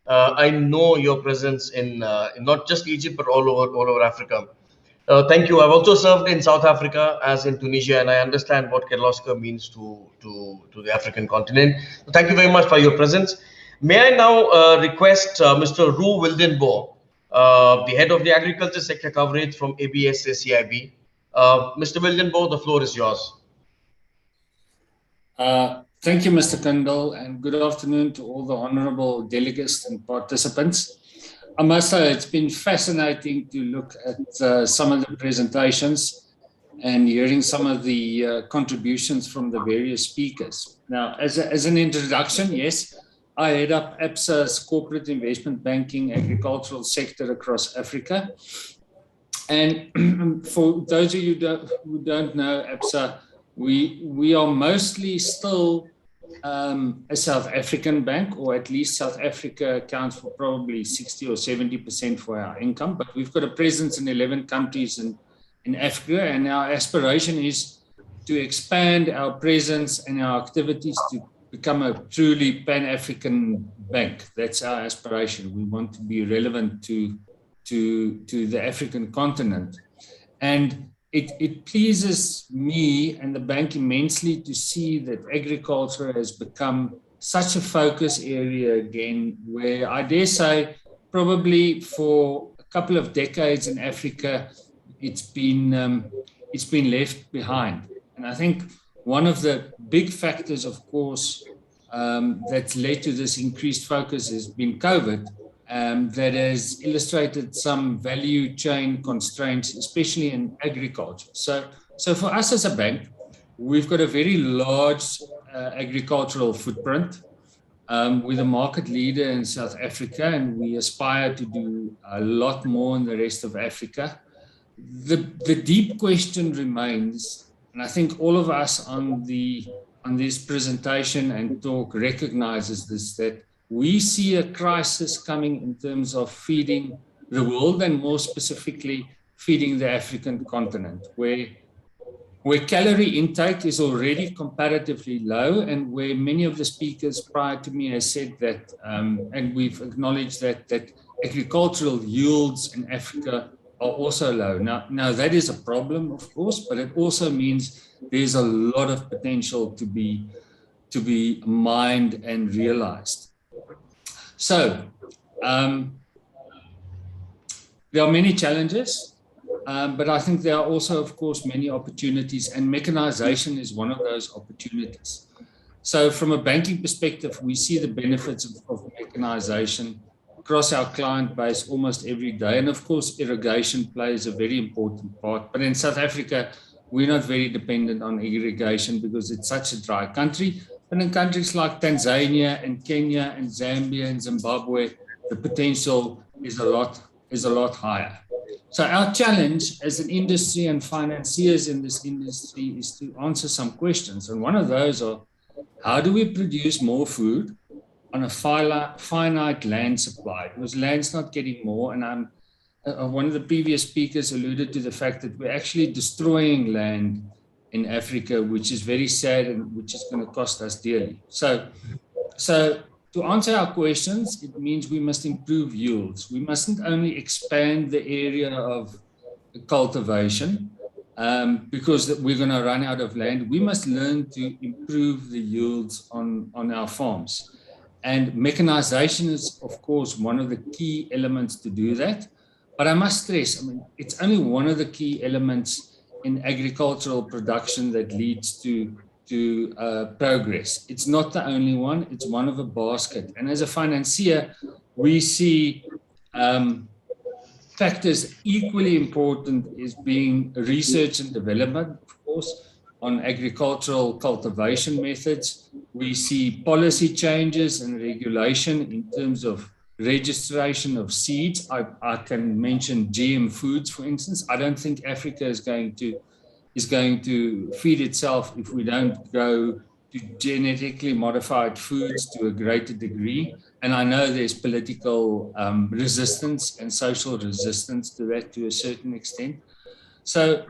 I know your presence in not just Egypt, but all over Africa. Thank you. I've also served in South Africa as in Tunisia, and I understand what Kirloskar means to the African continent. So thank you very much for your presence. May I now request Mr. Roux Wildenboer, the head of the agriculture sector coverage from ABS-CIB. Mr. Wildenboer, the floor is yours. Thank you, Mr. Kandel, and good afternoon to all the honorable delegates and participants. I must say it's been fascinating to look at some of the presentations and hearing some of the contributions from the various speakers. Now, as an introduction, yes, I head up ABSA's corporate investment banking agricultural sector across Africa. And for those of you who don't know ABSA, we are mostly still a South African bank, or at least South Africa accounts for probably 60 or 70% for our income, but we've got a presence in 11 countries in Africa, and our aspiration is to expand our presence and our activities to become a truly Pan-African bank. That's our aspiration. We want to be relevant to the African continent. And it pleases me and the bank immensely to see that agriculture has become such a focus area again, where I dare say probably for a couple of decades in Africa, it's been left behind. And I think one of the big factors, of course, that's led to this increased focus has been COVID. That has illustrated some value chain constraints, especially in agriculture. So for us as a bank, we've got a very large agricultural footprint. We're the market leader in South Africa, and we aspire to do a lot more in the rest of Africa. The deep question remains, and I think all of us on this presentation and talk recognizes this, that we see a crisis coming in terms of feeding the world, and more specifically, feeding the African continent, where calorie intake is already comparatively low, and where many of the speakers prior to me have said that, and we've acknowledged that agricultural yields in Africa are also low. Now that is a problem, of course, but it also means there's a lot of potential to be mined and realized. So there are many challenges, but I think there are also, of course, many opportunities, and mechanization is one of those opportunities. So from a banking perspective, we see the benefits of mechanization across our client base almost every day. And of course, irrigation plays a very important part. But in South Africa, we're not very dependent on irrigation because it's such a dry country. But in countries like Tanzania and Kenya and Zambia and Zimbabwe, the potential is a lot higher. So our challenge as an industry and financiers in this industry is to answer some questions. And one of those are, how do we produce more food on a finite land supply? Because land's not getting more. And one of the previous speakers alluded to the fact that we're actually destroying land in Africa, which is very sad and which is going to cost us dearly. So to answer our questions, it means we must improve yields. We mustn't only expand the area of cultivation because we're going to run out of land. We must learn to improve the yields on our farms. And mechanization is, of course, one of the key elements to do that. But I must stress, it's only one of the key elements in agricultural production that leads to progress. It's not the only one, it's one of a basket. And as a financier, we see factors equally important as being research and development, of course, on agricultural cultivation methods. We see policy changes and regulation in terms of registration of seeds. I can mention GM foods, for instance. I don't think Africa is going to feed itself if we don't go to genetically modified foods to a greater degree. And I know there's political resistance and social resistance to that to a certain extent. So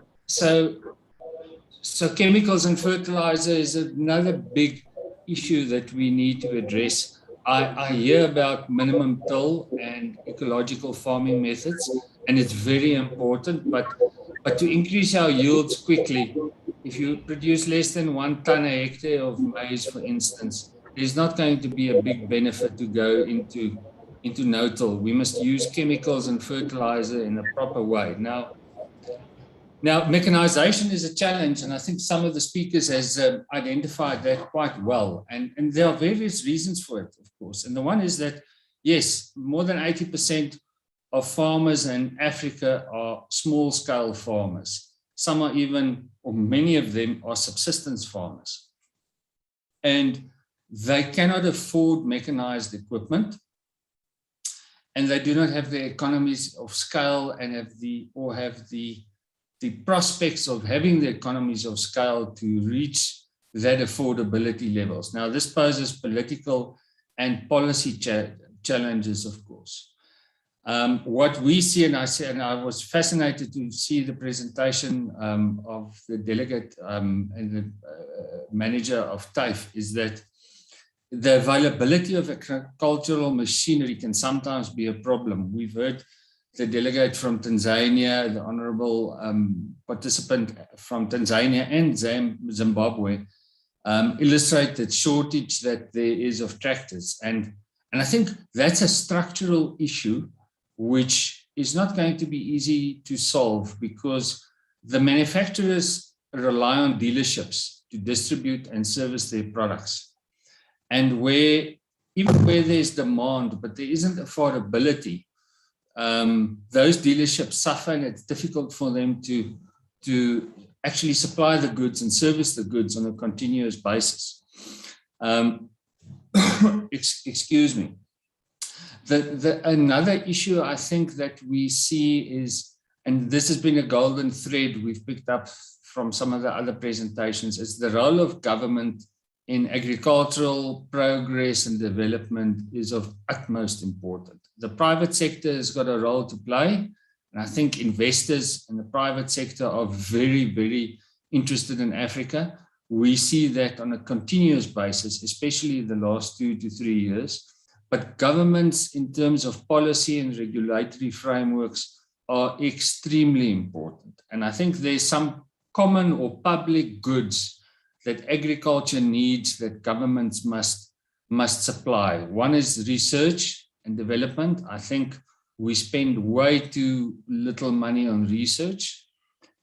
chemicals and fertilizer is another big issue that we need to address. I hear about minimum till and ecological farming methods, and it's very important, but to increase our yields quickly, if you produce less than 1 ton a hectare of maize, for instance, there's not going to be a big benefit to go into no-till. We must use chemicals and fertilizer in a proper way. Now, mechanization is a challenge, and I think some of the speakers has identified that quite well. And there are various reasons for it, of course. And the one is that, yes, more than 80% of farmers in Africa are small-scale farmers. Some are even, or many of them are subsistence farmers. And they cannot afford mechanized equipment. And they do not have the economies of scale and have the prospects of having the economies of scale to reach that affordability levels. Now, this poses political and policy challenges, of course. What we see, and I was fascinated to see the presentation of the delegate and the manager of TAFE, is that the availability of agricultural machinery can sometimes be a problem. We've heard the delegate from Tanzania, the honorable participant from Tanzania and Zimbabwe illustrate the shortage that there is of tractors. And I think that's a structural issue which is not going to be easy to solve, because the manufacturers rely on dealerships to distribute and service their products. And even where there's demand, but there isn't affordability, those dealerships suffer, and it's difficult for them to actually supply the goods and service the goods on a continuous basis. Excuse me. Another issue I think that we see is, and this has been a golden thread we've picked up from some of the other presentations, is the role of government in agricultural progress and development is of utmost importance. The private sector has got a role to play, and I think investors in the private sector are very, very interested in Africa. We see that on a continuous basis, especially the last 2 to 3 years. But governments, in terms of policy and regulatory frameworks, are extremely important. And I think there's some common or public goods that agriculture needs that governments must supply. One is research and development. I think we spend way too little money on research.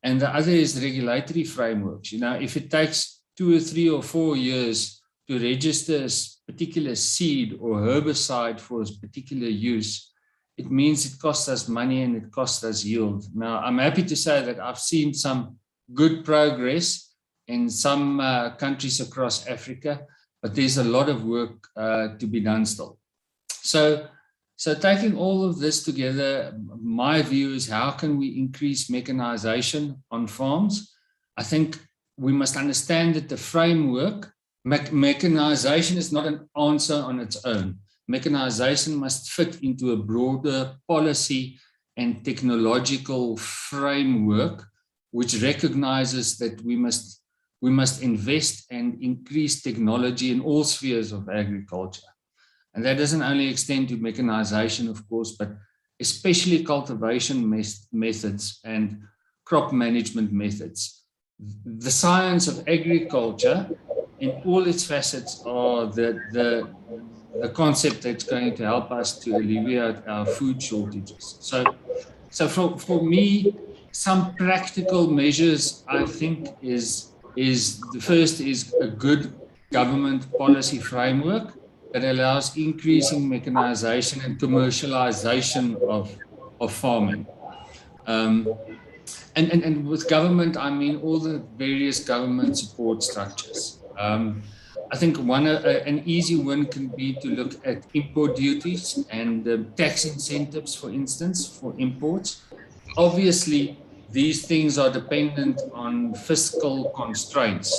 And the other is regulatory frameworks. You know, if it takes 2 or 3 or 4 years to register a particular seed or herbicide for a particular use, it means it costs us money and it costs us yield. Now, I'm happy to say that I've seen some good progress in some countries across Africa, but there's a lot of work to be done still. So taking all of this together, my view is how can we increase mechanization on farms? I think we must understand that the framework, mechanization is not an answer on its own. Mechanization must fit into a broader policy and technological framework, which recognizes that we must invest and increase technology in all spheres of agriculture. And that doesn't only extend to mechanization, of course, but especially cultivation methods and crop management methods. The science of agriculture in all its facets are the concept that's going to help us to alleviate our food shortages. So for me, some practical measures, I think, is the first is a good government policy framework that allows increasing mechanization and commercialization of farming. And with government, I mean all the various government support structures. I think an easy one can be to look at import duties and tax incentives, for instance, for imports. Obviously, these things are dependent on fiscal constraints,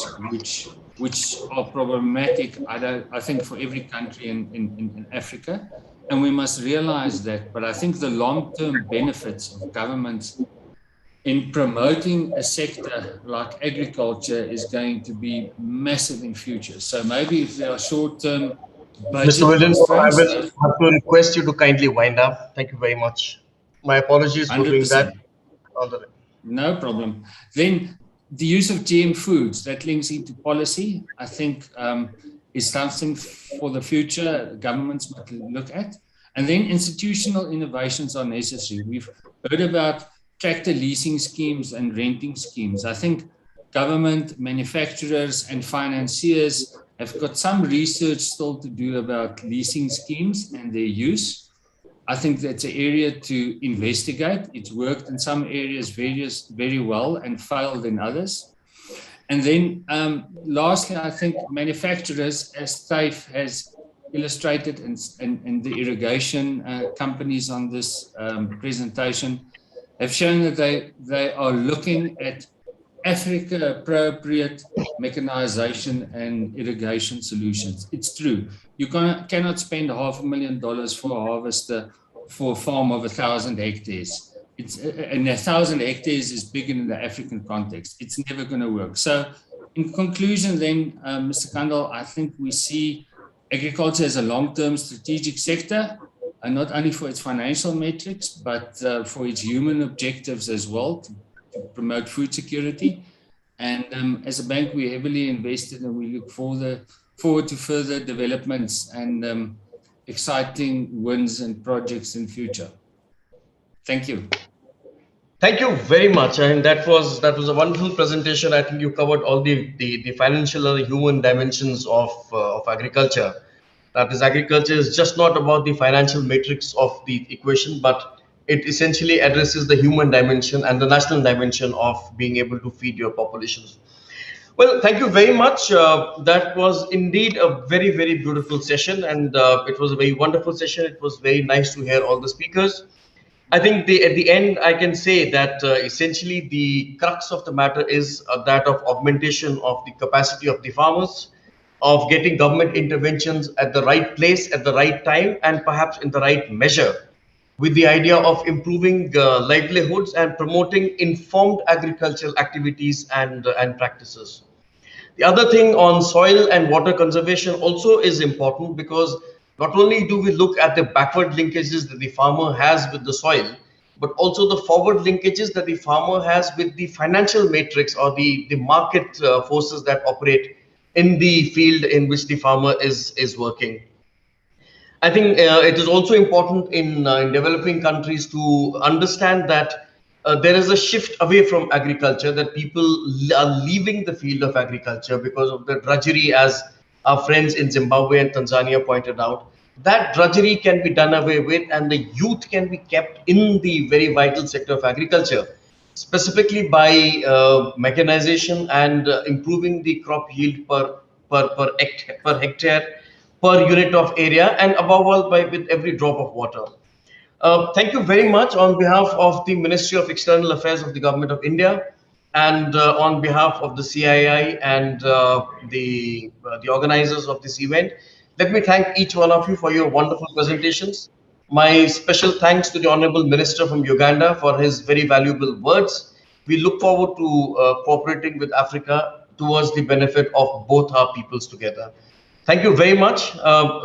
which are problematic, I think, for every country in Africa. And we must realize that. But I think the long-term benefits of governments in promoting a sector like agriculture is going to be massive in future. So maybe if there are short-term budget Mr. Williams, I constraints, will have to request you to kindly wind up. Thank you very much. My apologies for doing that. No problem. Then the use of GM foods, that links into policy, I think is something for the future governments might look at. And then institutional innovations are necessary. We've heard about tractor leasing schemes and renting schemes. I think government, manufacturers and financiers have got some research still to do about leasing schemes and their use. I think that's an area to investigate. It's worked in some areas very well and failed in others. And then lastly, I think manufacturers, as Taif has illustrated and the irrigation companies on this presentation, have shown that they are looking at Africa-appropriate mechanization and irrigation solutions. It's true. You cannot spend $500,000 for a harvester for a farm of 1,000 hectares. And 1,000 hectares is big in the African context. It's never going to work. So in conclusion then, Mr. Kandal, I think we see agriculture as a long-term strategic sector, and not only for its financial metrics, but for its human objectives as well, to promote food security. And as a bank, we heavily invested and we look forward to further developments and exciting wins and projects in future. Thank you. Thank you very much. And that was a wonderful presentation. I think you covered all the financial and human dimensions of agriculture. That is, agriculture is just not about the financial matrix of the equation, but it essentially addresses the human dimension and the national dimension of being able to feed your populations. Well, thank you very much. That was indeed a very, very beautiful session, and it was a very wonderful session. It was very nice to hear all the speakers. I think at the end, I can say that essentially the crux of the matter is that of augmentation of the capacity of the farmers, of getting government interventions at the right place, at the right time, and perhaps in the right measure, with the idea of improving livelihoods and promoting informed agricultural activities and practices. The other thing on soil and water conservation also is important, because not only do we look at the backward linkages that the farmer has with the soil, but also the forward linkages that the farmer has with the financial matrix or the market forces that operate in the field in which the farmer is working. I think it is also important in developing countries to understand that there is a shift away from agriculture, that people are leaving the field of agriculture because of the drudgery, as our friends in Zimbabwe and Tanzania pointed out. That drudgery can be done away with, and the youth can be kept in the very vital sector of agriculture, specifically by mechanization and improving the crop yield per hectare, per unit of area, and above all by with every drop of water. Thank you very much on behalf of the Ministry of External Affairs of the Government of India, and on behalf of the CII and the organizers of this event. Let me thank each one of you for your wonderful presentations. My special thanks to the Honorable Minister from Uganda for his very valuable words. We look forward to cooperating with Africa towards the benefit of both our peoples together. Thank you very much.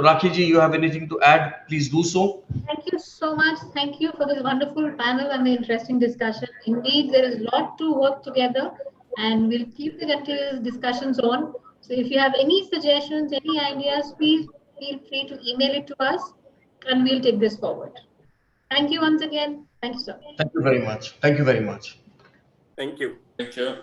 Rakhi ji, you have anything to add? Please do so. Thank you so much. Thank you for this wonderful panel and the interesting discussion. Indeed, there is a lot to work together, and we'll keep the continuous discussions on. So if you have any suggestions, any ideas, please feel free to email it to us, and we'll take this forward. Thank you once again. Thank you, sir. Thank you very much. Thank you very much. Thank you. Thank you.